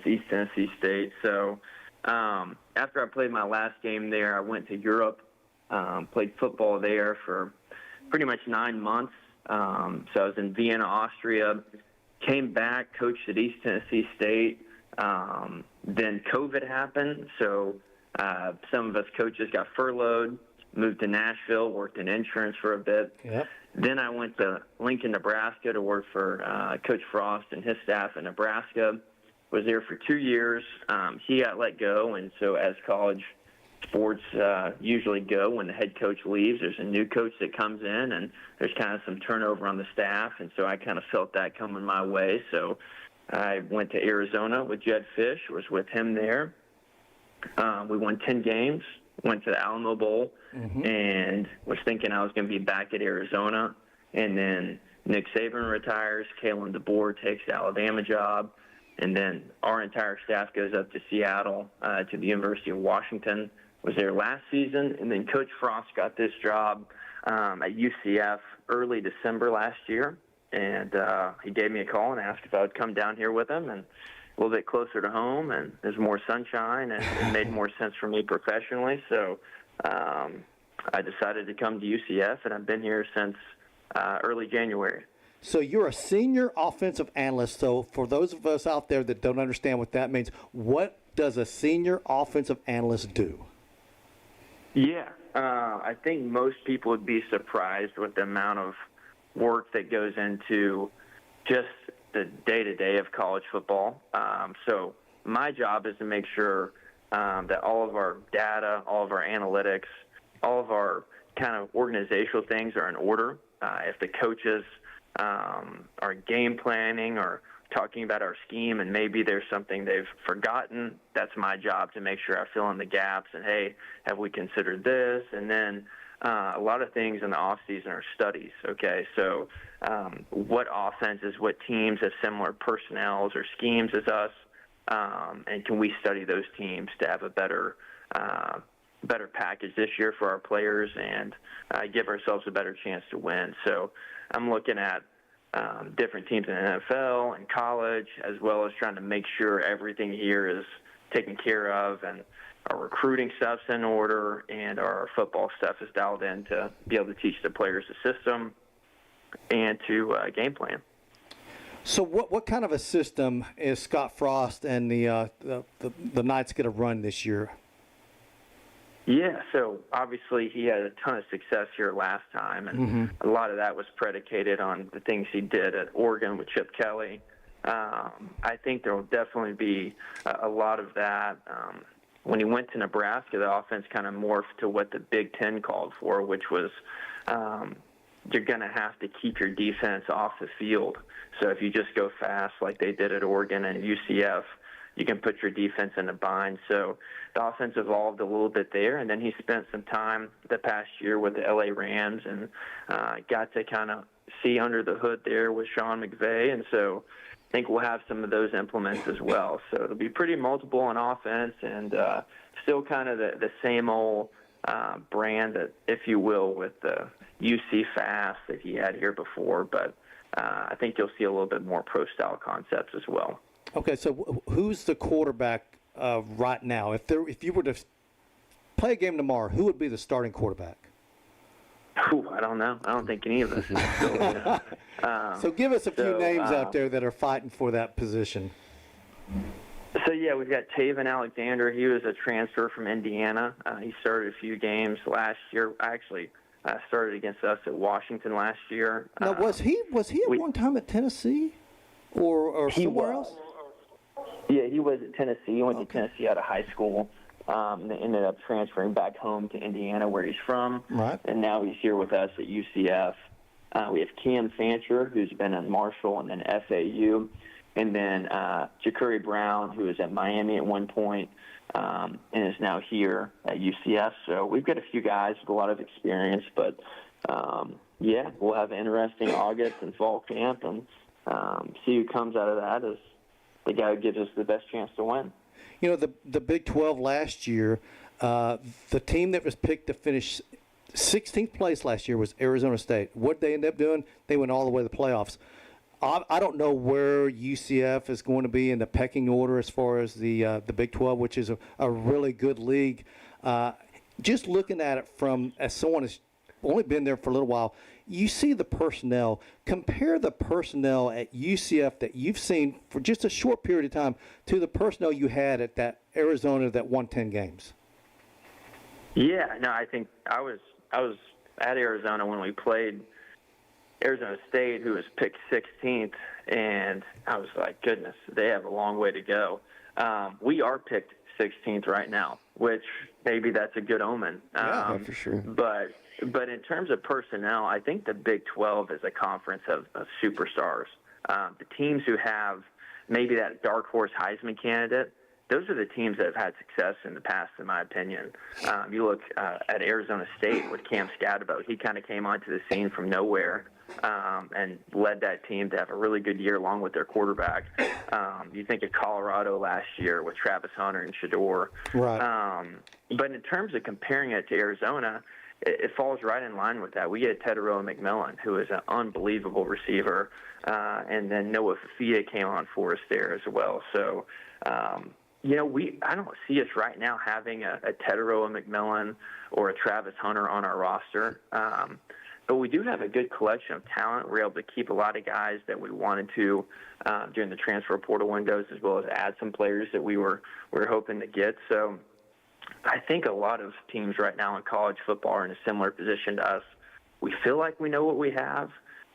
East Tennessee State. So after I played my last game there, I went to Europe, played football there for pretty much 9 months. So I was in Vienna, Austria, came back, coached at East Tennessee State. Then COVID happened, so some of us coaches got furloughed, moved to Nashville, worked in insurance for a bit. Yep. Then I went to Lincoln, Nebraska to work for Coach Frost and his staff in Nebraska. Was there for 2 years. He got let go, and so as college sports usually go, when the head coach leaves, there's a new coach that comes in, and there's kind of some turnover on the staff, and so I kind of felt that coming my way. So I went to Arizona with Jed Fish, was with him there. We won 10 games, went to the Alamo Bowl, and was thinking I was going to be back at Arizona. And then Nick Saban retires, Kalen DeBoer takes the Alabama job, and then our entire staff goes up to Seattle to the University of Washington. Was there last season, and then Coach Frost got this job at UCF early December last year, and he gave me a call and asked if I would come down here with him, and a little bit closer to home, and there's more sunshine, and it made more sense for me professionally. So I decided to come to UCF, and I've been here since early January. So you're a senior offensive analyst. So for those of us out there that don't understand what that means, what does a senior offensive analyst do? Yeah, I think most people would be surprised with the amount of work that goes into just the day-to-day of college football. So my job is to make sure that all of our data, all of our analytics, all of our kind of organizational things are in order. If the coaches are game planning or talking about our scheme and maybe there's something they've forgotten, that's my job to make sure I fill in the gaps and, hey, have we considered this? And then a lot of things in the offseason are studies, okay? So what offenses, what teams have similar personnels or schemes as us, and can we study those teams to have a better package this year for our players and give ourselves a better chance to win. So I'm looking at different teams in the NFL and college, as well as trying to make sure everything here is taken care of and our recruiting stuff's in order and our football stuff is dialed in to be able to teach the players the system and to game plan. So what kind of a system is Scott Frost and the Knights going to run this year? Yeah, so obviously he had a ton of success here last time, and a lot of that was predicated on the things he did at Oregon with Chip Kelly. I think there will definitely be a lot of that. When he went to Nebraska, the offense kind of morphed to what the Big Ten called for, which was you're going to have to keep your defense off the field. So if you just go fast like they did at Oregon and UCF, you can put your defense in a bind. So the offense evolved a little bit there, and then he spent some time the past year with the LA Rams and got to kind of see under the hood there with Sean McVay, and so I think we'll have some of those implements as well. So it'll be pretty multiple on offense and still kind of the same old brand, that, if you will, with the UC Fast that he had here before, but I think you'll see a little bit more pro-style concepts as well. Okay, so who's the quarterback right now? If you were to play a game tomorrow, who would be the starting quarterback? I don't know. I don't think any of us. So give us a few names out there that are fighting for that position. So, yeah, we've got Taven Alexander. He was a transfer from Indiana. He started a few games last year. Actually, started against us at Washington last year. Now, was he at one time at Tennessee or somewhere else? Yeah, he was at Tennessee. He went to Tennessee out of high school. And ended up transferring back home to Indiana, where he's from. Right. And now he's here with us at UCF. We have Cam Fancher, who's been at Marshall and then FAU, and then Ja'Curry Brown, who was at Miami at one point and is now here at UCF. So we've got a few guys with a lot of experience, but we'll have an interesting August and fall camp and see who comes out of that as the guy who gives us the best chance to win. You know, the Big 12 last year, the team that was picked to finish 16th place last year was Arizona State. What they end up doing, they went all the way to the playoffs. I don't know where UCF is going to be in the pecking order as far as the Big 12, which is a really good league. Just looking at it from as someone who's only been there for a little while, you see the personnel. Compare the personnel at UCF that you've seen for just a short period of time to the personnel you had at that Arizona that won 10 games. Yeah, no, I think I was at Arizona when we played Arizona State, who was picked 16th, and I was like, goodness, they have a long way to go. We are picked 16th right now, which maybe that's a good omen. Yeah, for sure. But in terms of personnel, I think the Big 12 is a conference of superstars. The teams who have maybe that dark horse Heisman candidate, those are the teams that have had success in the past, in my opinion. You look at Arizona State with Cam Scadabo. He kind of came onto the scene from nowhere and led that team to have a really good year along with their quarterback. You think of Colorado last year with Travis Hunter and Shador. Right. But in terms of comparing it to Arizona, it falls right in line with that. We get Teteroa McMillan, who is an unbelievable receiver, and then Noah Fafita came on for us there as well. So, I don't see us right now having a Teteroa McMillan or a Travis Hunter on our roster. But we do have a good collection of talent. We're able to keep a lot of guys that we wanted to during the transfer portal windows, as well as add some players that we were hoping to get. So I think a lot of teams right now in college football are in a similar position to us. We feel like we know what we have,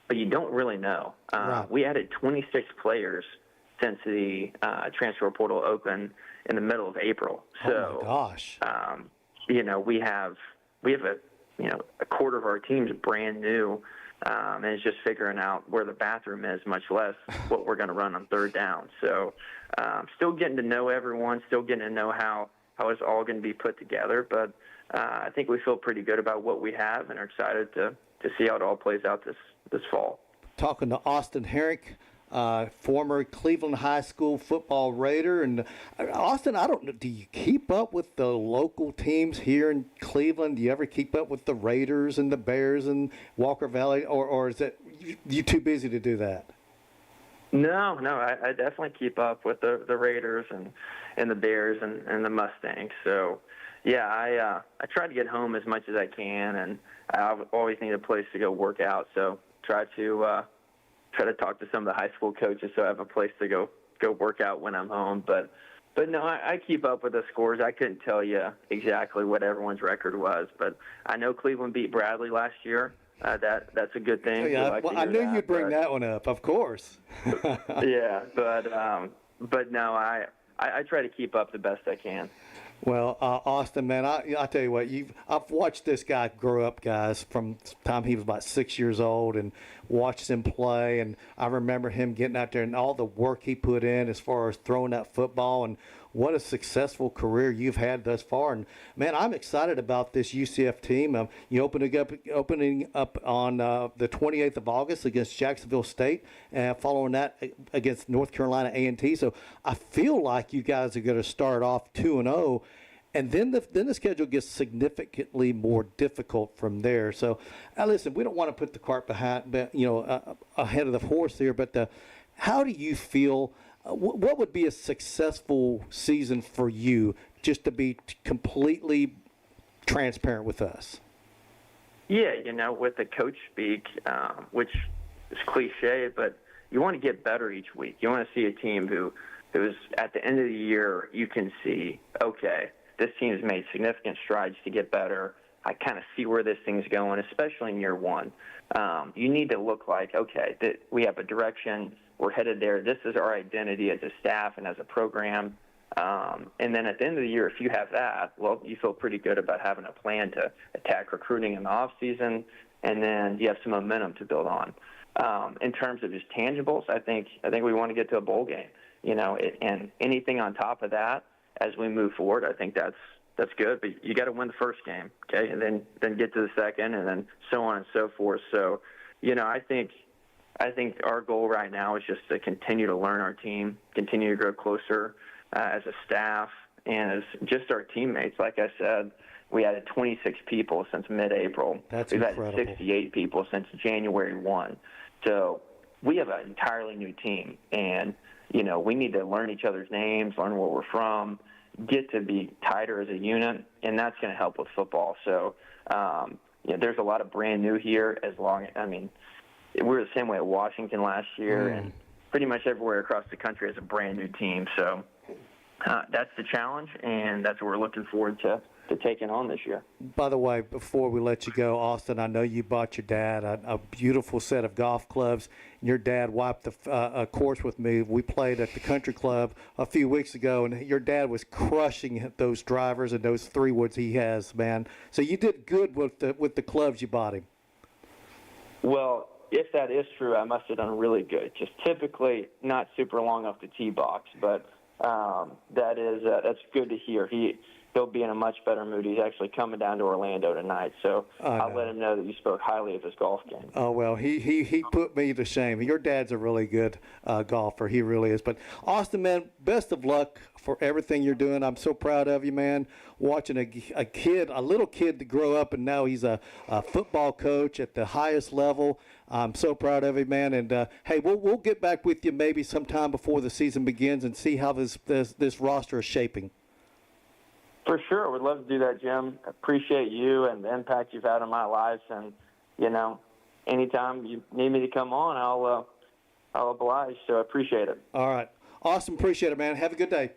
but you don't really know. Right. We added 26 players since the transfer portal opened in the middle of April. So, oh my gosh. We have a quarter of our team's brand new, and it's just figuring out where the bathroom is, much less what we're going to run on third down. So, still getting to know everyone, still getting to know how it's all going to be put together. But I think we feel pretty good about what we have and are excited to see how it all plays out this fall. Talking to Austin Herrick, former Cleveland High School football Raider. And Austin, I don't know, do you keep up with the local teams here in Cleveland? Do you ever keep up with the Raiders and the Bears and Walker Valley, or is it you too busy to do that? No, I definitely keep up with the Raiders and the Bears and the Mustangs. So, yeah, I try to get home as much as I can, and I always need a place to go work out. So, try to talk to some of the high school coaches so I have a place to go work out when I'm home. But no, I keep up with the scores. I couldn't tell you exactly what everyone's record was, but I know Cleveland beat Bradley last year. That's a good thing. Yeah, well, I knew you'd bring that one up, of course. Yeah, but no, I try to keep up the best I can. Well, Austin, man, I tell you what, I've watched this guy grow up, guys, from the time he was about 6 years old, and watched him play. And I remember him getting out there and all the work he put in as far as throwing that football, and what a successful career you've had thus far. And man, I'm excited about this UCF team. You opening up on the 28th of August against Jacksonville State, and following that against North Carolina A&T. So I feel like you guys are going to start off 2-0. And then the schedule gets significantly more difficult from there. So, listen, we don't want to put the cart behind, ahead of the horse here. But how do you feel? What would be a successful season for you? Just to be completely transparent with us. Yeah, with the coach speak, which is cliche, but you want to get better each week. You want to see a team who's at the end of the year, you can see, okay, this team has made significant strides to get better. I kind of see where this thing's going, especially in year one. You need to look like, okay, we have a direction. We're headed there. This is our identity as a staff and as a program. And then at the end of the year, if you have that, well, you feel pretty good about having a plan to attack recruiting in the off season, and then you have some momentum to build on. In terms of just tangibles, I think we want to get to a bowl game, and anything on top of that as we move forward, I think that's good. But you got to win the first game, okay, and then get to the second, and then so on and so forth. So, I think our goal right now is just to continue to learn our team, continue to grow closer as a staff and as just our teammates. Like I said, we added 26 people since mid-April. We've incredible. added 68 people since January 1. So we have an entirely new team, and, we need to learn each other's names, learn where we're from, get to be tighter as a unit, and that's going to help with football. So, there's a lot of brand new here we were the same way at Washington last year, and pretty much everywhere across the country has a brand new team. So that's the challenge, and that's what we're looking forward to taking on this year. By the way, before we let you go, Austin, I know you bought your dad a beautiful set of golf clubs. Your dad wiped a course with me. We played at the country club a few weeks ago, and your dad was crushing those drivers and those 3-woods he has, man. So you did good with the clubs you bought him. Well, if that is true, I must have done really good. Just typically not super long off the tee box, but that's good to hear. He'll be in a much better mood. He's actually coming down to Orlando tonight, so I'll let him know that you spoke highly of his golf game. Oh, well, he put me to shame. Your dad's a really good golfer. He really is. But, Austin, man, best of luck for everything you're doing. I'm so proud of you, man, watching a little kid to grow up, and now he's a football coach at the highest level. I'm so proud of you, man. And, hey, we'll get back with you maybe sometime before the season begins and see how this roster is shaping. For sure. Would love to do that, Jim. Appreciate you and the impact you've had on my life. And, anytime you need me to come on, I'll oblige. So I appreciate it. All right. Awesome. Appreciate it, man. Have a good day.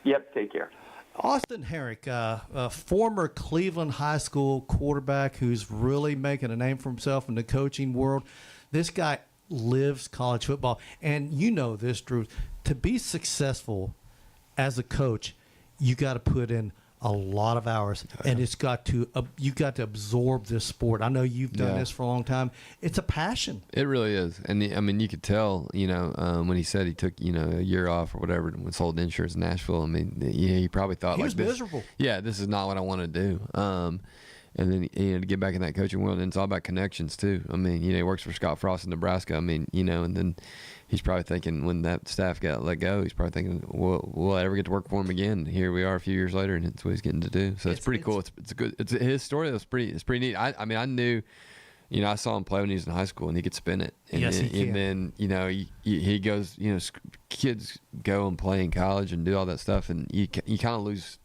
Yep. Take care. Austin Herrick, a former Cleveland High School quarterback who's really making a name for himself in the coaching world. This guy lives college football. And you know this, Drew. To be successful as a coach, you got to put in a lot of hours, and you got to absorb this sport. I know you've done this for a long time. It's a passion. It really is, and you could tell, when he said he took, a year off or whatever and sold insurance in Nashville. He probably thought he was miserable. Yeah, this is not what I want to do. And then to get back in that coaching world, and it's all about connections too. He works for Scott Frost in Nebraska. And then he's probably thinking when that staff got let go, he's probably thinking, will I ever get to work for him again? Here we are a few years later, and it's what he's getting to do. So it's pretty cool. It's good. It's his story. It's pretty neat. I knew, I saw him play when he was in high school, and he could spin it. And yes, he can. And then he goes. Kids go and play in college and do all that stuff, and you kind of lose.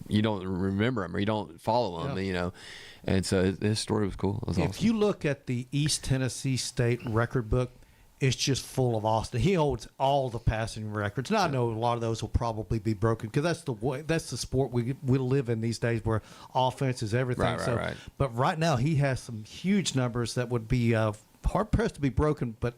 You don't remember him or you don't follow him, and so his story was cool. It was awesome. If you look at the East Tennessee State record book, it's just full of Austin. He holds all the passing records. Now I know a lot of those will probably be broken because that's the sport we live in these days, where offense is everything. Right. But right now he has some huge numbers that would be hard pressed to be broken. But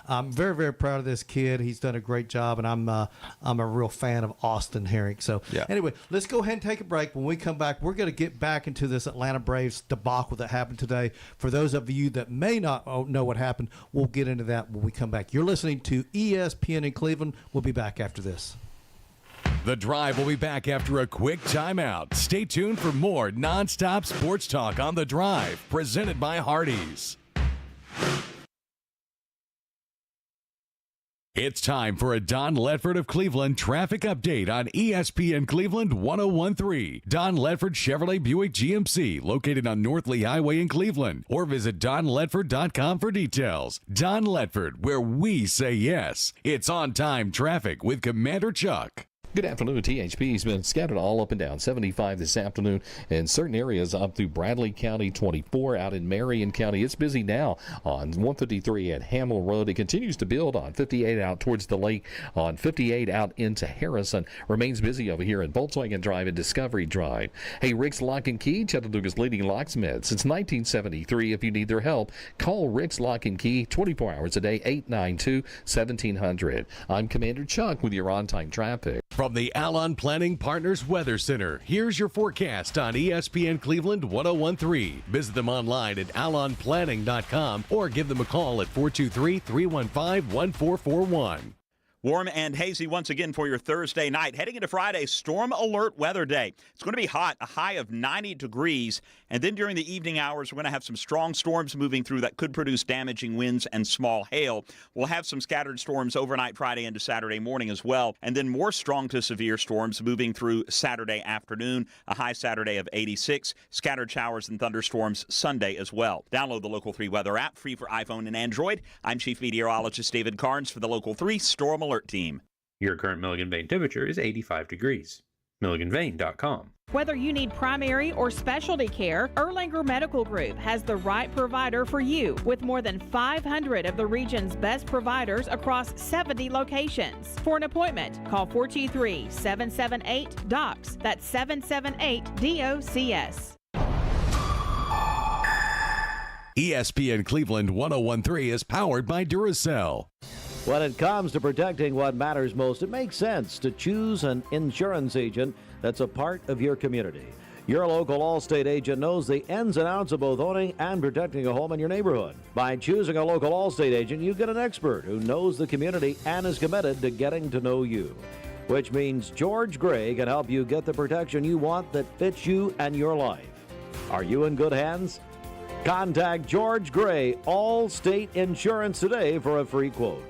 I'm very, very proud of this kid. He's done a great job, and I'm a real fan of Austin Herrick. So anyway, let's go ahead and take a break. When we come back, we're going to get back into this Atlanta Braves debacle that happened today. For those of you that may not know what happened, we'll get into that when we come back. You're listening to ESPN in Cleveland. We'll be back after this. The Drive will be back after a quick timeout. Stay tuned for more nonstop sports talk on The Drive, presented by Hardees. It's time for a Don Ledford of Cleveland traffic update on ESPN Cleveland 101.3. Don Ledford Chevrolet Buick GMC, located on North Lee Highway in Cleveland. Or visit donledford.com for details. Don Ledford, where we say yes. It's on-time traffic with Commander Chuck. Good afternoon. THP has been scattered all up and down. 75 this afternoon in certain areas up through Bradley County, 24 out in Marion County. It's busy now on 153 at Hamill Road. It continues to build on 58 out towards the lake, on 58 out into Harrison. Remains busy over here at Volkswagen Drive and Discovery Drive. Hey, Rick's Lock and Key, Chattanooga's leading locksmith since 1973. If you need their help, call Rick's Lock and Key 24 hours a day, 892-1700. I'm Commander Chuck with your on-time traffic. From the Alon Planning Partners Weather Center, here's your forecast on ESPN Cleveland 1013. Visit them online at alonplanning.com or give them a call at 423-315-1441. Warm and hazy once again for your Thursday night. Heading into Friday, storm alert weather day. It's going to be hot, a high of 90 degrees. And then during the evening hours, we're going to have some strong storms moving through that could produce damaging winds and small hail. We'll have some scattered storms overnight Friday into Saturday morning as well. And then more strong to severe storms moving through Saturday afternoon, a high Saturday of 86. Scattered showers and thunderstorms Sunday as well. Download the Local 3 weather app, free for iPhone and Android. I'm Chief Meteorologist David Carnes for the Local 3 Storm Alert Team. Your current Milligan Vane temperature is 85 degrees. MilliganVane.com. Whether you need primary or specialty care, Erlanger Medical Group has the right provider for you with more than 500 of the region's best providers across 70 locations. For an appointment, call 423-778-DOCS. That's 778-DOCS. ESPN Cleveland 1013 is powered by Duracell. When it comes to protecting what matters most, it makes sense to choose an insurance agent that's a part of your community. Your local Allstate agent knows the ins and outs of both owning and protecting a home in your neighborhood. By choosing a local Allstate agent, you get an expert who knows the community and is committed to getting to know you. Which means George Gray can help you get the protection you want that fits you and your life. Are you in good hands? Contact George Gray, Allstate Insurance today for a free quote.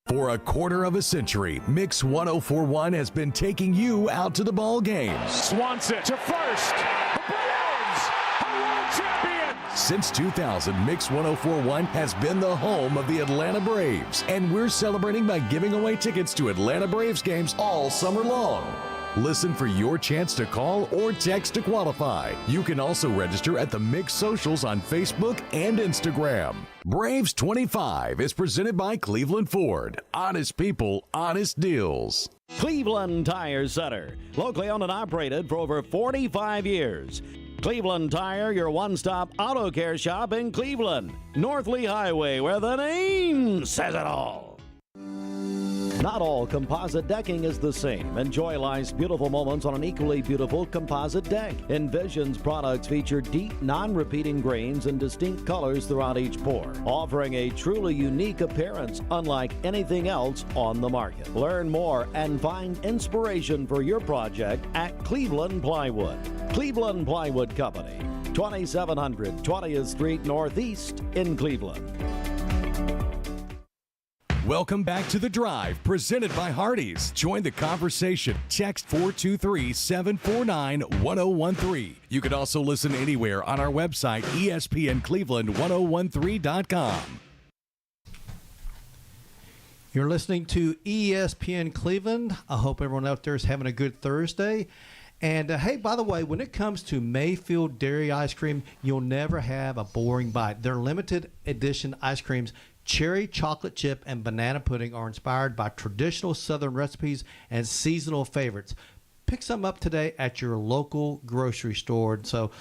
For a quarter of a century, Mix 1041 has been taking you out to the ball games. Swanson to first. The Braves are world champions. Since 2000, Mix 1041 has been the home of the Atlanta Braves, and we're celebrating by giving away tickets to Atlanta Braves games all summer long. Listen for your chance to call or text to qualify. You can also register at the Mix socials on Facebook and Instagram. Braves 25 is presented by Cleveland Ford. Honest people, honest deals. Cleveland Tire Center, locally owned and operated for over 45 years. Cleveland Tire, your one-stop auto care shop in Cleveland. North Lee Highway, where the name says it all. Not all composite decking is the same. Enjoy life's beautiful moments on an equally beautiful composite deck. Envision's products feature deep, non-repeating grains and distinct colors throughout each pour, offering a truly unique appearance unlike anything else on the market. Learn more and find inspiration for your project at Cleveland Plywood. Cleveland Plywood Company, 2700 20th Street Northeast in Cleveland. Welcome back to The Drive, presented by Hardees. Join the conversation. Text 423-749-1013. You can also listen anywhere on our website, ESPNCleveland1013.com. You're listening to ESPN Cleveland. I hope everyone out there is having a good Thursday. And, hey, by the way, when it comes to Mayfield Dairy Ice Cream, you'll never have a boring bite. Their limited edition ice creams, cherry chocolate chip and banana pudding, are inspired by traditional Southern recipes and seasonal favorites. Pick some up today at your local grocery store. And so,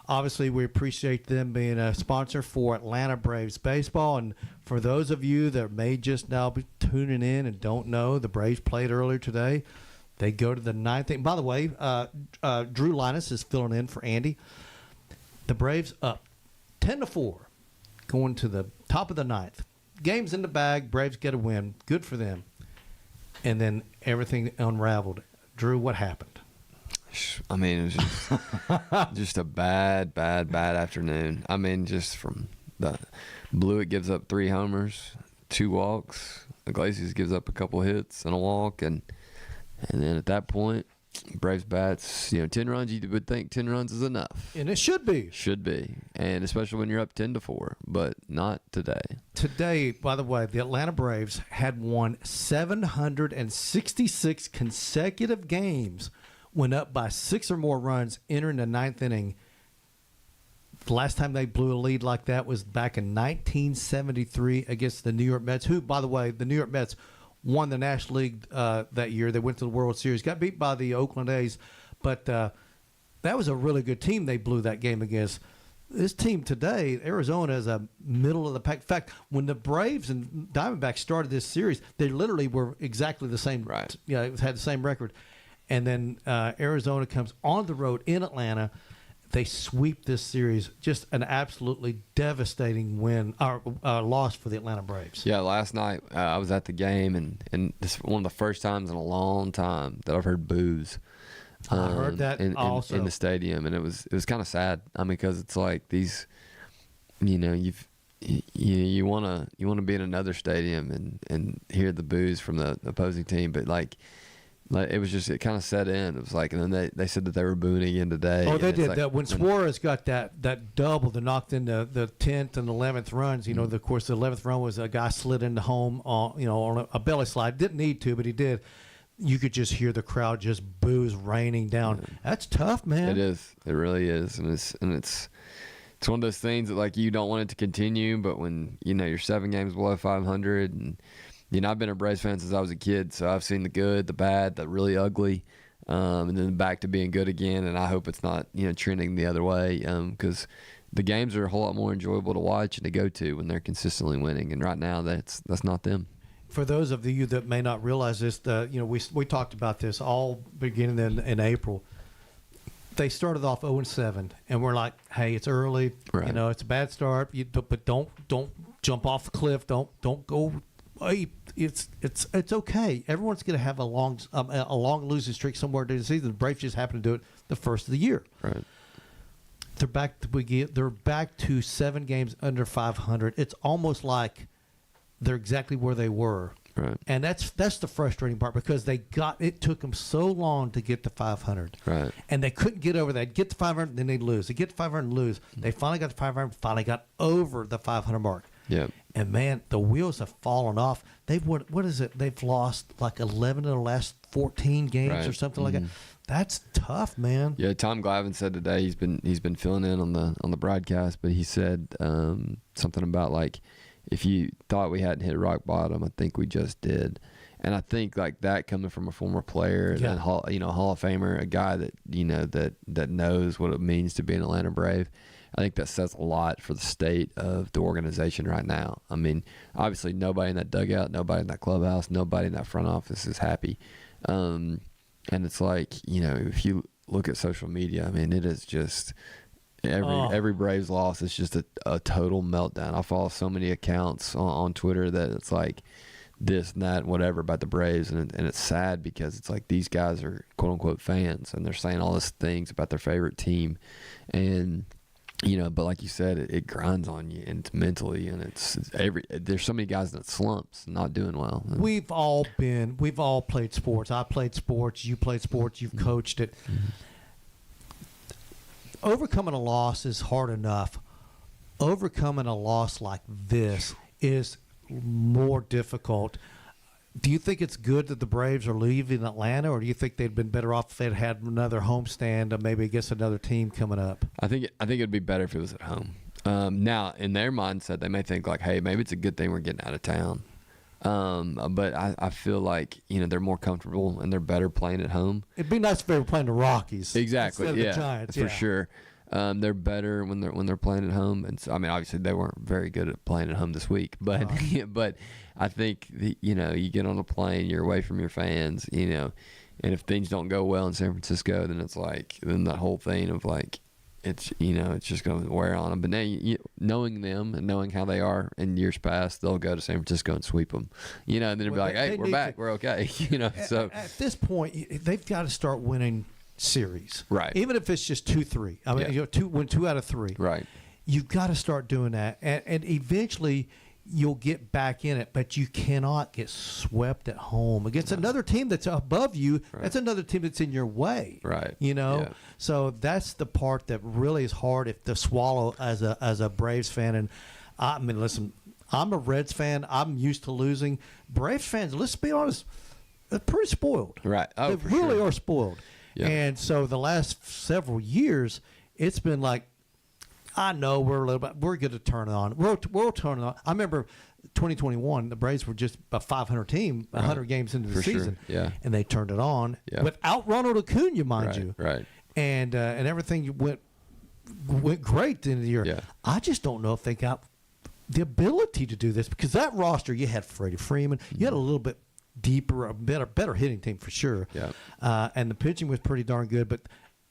obviously, we appreciate them being a sponsor for Atlanta Braves baseball. And for those of you that may just now be tuning in and don't know, the Braves played earlier today. They go to the ninth inning. By the way, Drew Linus is filling in for Andy. The Braves up 10-4, going to the top of the ninth. Game's in the bag. Braves get a win. Good for them. And then everything unraveled. Drew, what happened? I mean, it was just a bad afternoon. I mean, just from the Blewett gives up 3 homers, 2 walks. Iglesias gives up a couple hits and a walk, and then at that point, Braves bats, 10 runs. You would think 10 runs is enough. And it should be. Should be. And especially when you're up 10-4, but not today. Today, by the way, the Atlanta Braves had won 766 consecutive games, went up by 6 or more runs entering the ninth inning. The last time they blew a lead like that was back in 1973 against the New York Mets, who, by the way, the New York Mets won the National League that year. They went to the World Series, got beat by the Oakland A's, but that was a really good team they blew that game against. this team today, Arizona, is a middle of the pack. In fact, when the Braves and Diamondbacks started this series, they literally were exactly the same. Right. Had the same record. And then Arizona comes on the road in Atlanta. They sweep this series. Just an absolutely devastating win or loss for the Atlanta Braves. Yeah, last night I was at the game, and this is one of the first times in a long time that I've heard boos. I heard that also in the stadium, and it was kind of sad. I mean, because it's like these, you want to be in another stadium and hear the boos from the opposing team, but like it kind of set in. It was like, and then they said that they were booing again today. Oh, they did like, that when Suarez got that double that knocked in the 10th and 11th runs. Of course, the 11th run was a guy slid into home on a belly slide. Didn't need to, but he did. You could just hear the crowd just boos raining down. That's tough, man. It is. It really is, and it's one of those things that like you don't want it to continue, but when you're 7 games below 500, and I've been a Braves fan since I was a kid, so I've seen the good, the bad, the really ugly, and then back to being good again. And I hope it's not trending the other way, because the games are a whole lot more enjoyable to watch and to go to when they're consistently winning. And right now, that's not them. For those of you that may not realize this, we talked about this all beginning in April. They started off 0-7, and we're like, "Hey, it's early. Right. It's a bad start. But don't jump off the cliff. Don't go. It's okay. Everyone's going to have a long losing streak somewhere during the season. The Braves just happen to do it the first of the year. Right. They're back to 7 games under 500. It's almost like they're exactly where they were. Right. And that's the frustrating part, because it took them so long to get to 500. Right. And they couldn't get over that. Get to 500, then they'd lose. They get to 500 and lose. They finally got to 500, finally got over the 500 mark. Yeah. And man, the wheels have fallen off. What is it? They've lost like 11 of the last 14 games or something like that. That's tough, man. Yeah, Tom Glavine said today he's been filling in on the broadcast, but he said something about like, if you thought we hadn't hit rock bottom, I think we just did. And I think like that coming from a former player, and Hall of Famer, a guy that that knows what it means to be an Atlanta Brave, I think that says a lot for the state of the organization right now. I mean, obviously nobody in that dugout, nobody in that clubhouse, nobody in that front office is happy. And it's like, if you look at social media, I mean, it is just every Braves loss is just a total meltdown. I follow so many accounts on Twitter that it's like this and that, whatever about the Braves, and it's sad because it's like these guys are quote unquote fans, and they're saying all these things about their favorite team, and but like you said, it grinds on you, and it's mentally, and there's so many guys in slumps, not doing well. We've all played sports. I played sports. You played sports. You've coached it. Mm-hmm. Overcoming a loss is hard enough. Overcoming a loss like this is more difficult. Do you think it's good that the Braves are leaving Atlanta, or do you think they'd been better off if they'd had another homestand, maybe against another team coming up? I think it'd be better if it was at home. Now, in their mindset, they may think like, hey, maybe it's a good thing we're getting out of town. But I feel like they're more comfortable and they're better playing at home. It'd be nice if they were playing the Rockies. Exactly. Instead of the Giants, for sure. They're better when they're playing at home, and so, I mean, obviously they weren't very good at playing at home this week, but but I think you get on a plane, you're away from your fans, and if things don't go well in San Francisco, then it's like that whole thing of like it's just going to wear on them. But now knowing them and knowing how they are in years past, they'll go to San Francisco and sweep them, and then it'll be like, hey, we're back, we're okay, So at this point, they've got to start winning series, right? Even if it's just 2-3. I mean, win 2 out of 3, right? You've got to start doing that, and eventually you'll get back in it. But you cannot get swept at home against another team that's above you. Right. That's another team that's in your way, right? So that's the part that really is hard if to swallow as a Braves fan. And I mean, listen, I'm a Reds fan. I'm used to losing. Braves fans, let's be honest, they're pretty spoiled, right? Oh, they really sure. are spoiled. Yeah. And so the last several years, it's been like, I know we're going to turn it on. We'll turn it on. I remember 2021, the Braves were just a 500 team, 100 games into the season, and they turned it on without Ronald Acuna, mind you, right? And everything went went great at the end of the year. Yeah. I just don't know if they got the ability to do this because that roster, you had Freddie Freeman, you had a little bit deeper, a better hitting team for sure. Yeah. And the pitching was pretty darn good, but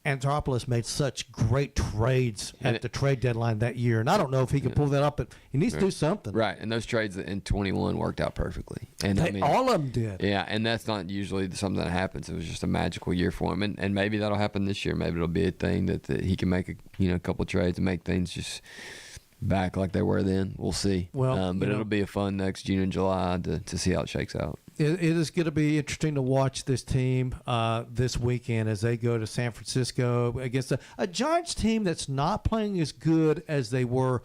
Anthopoulos made such great trades at the trade deadline that year, and I don't know if he can pull that up, but he needs to do something. Right, and those trades in 21 worked out perfectly. And all of them did. Yeah, and that's not usually something that happens. It was just a magical year for him, and maybe that'll happen this year. Maybe it'll be a thing that he can make a couple trades and make things just back like they were then. We'll see. Well, but it'll be a fun next June and July to see how it shakes out. It is going to be interesting to watch this team this weekend as they go to San Francisco against a Giants team that's not playing as good as they were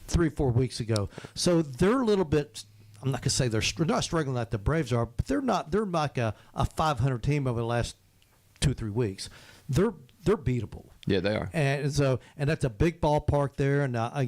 3-4 weeks ago. So they're a little bit. I'm not going to say they're not struggling like the Braves are, but they're not. They're like a 500 team over the last 2-3 weeks. They're beatable. Yeah, they are. And so that's a big ballpark there, and I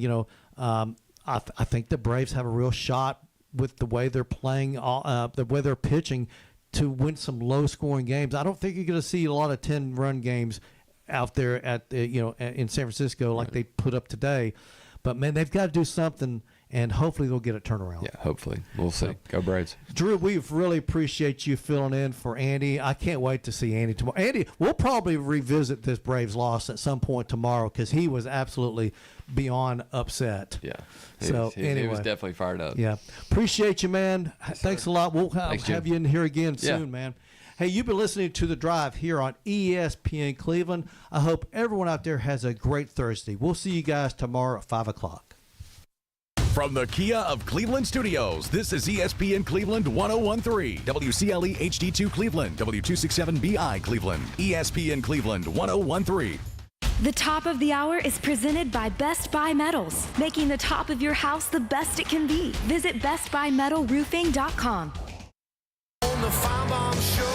think the Braves have a real shot with the way they're playing, the way they're pitching, to win some low-scoring games. I don't think you're going to see a lot of 10-run games out there in San Francisco like they put up today. But man, they've got to do something, and hopefully they'll get a turnaround. Yeah, hopefully. We'll see. Go Braves. Drew, we really appreciate you filling in for Andy. I can't wait to see Andy tomorrow. Andy, we'll probably revisit this Braves loss at some point tomorrow because he was absolutely beyond upset. Yeah. He was definitely fired up. Yeah. Appreciate you, man. Thanks a lot. We'll have you in here again soon, man. Hey, you've been listening to The Drive here on ESPN Cleveland. I hope everyone out there has a great Thursday. We'll see you guys tomorrow at 5 o'clock. From the Kia of Cleveland Studios, this is ESPN Cleveland 101.3, WCLE HD2 Cleveland, W267BI Cleveland, ESPN Cleveland 101.3. The top of the hour is presented by Best Buy Metals, making the top of your house the best it can be. Visit bestbuymetalroofing.com. On the Firebomb Show.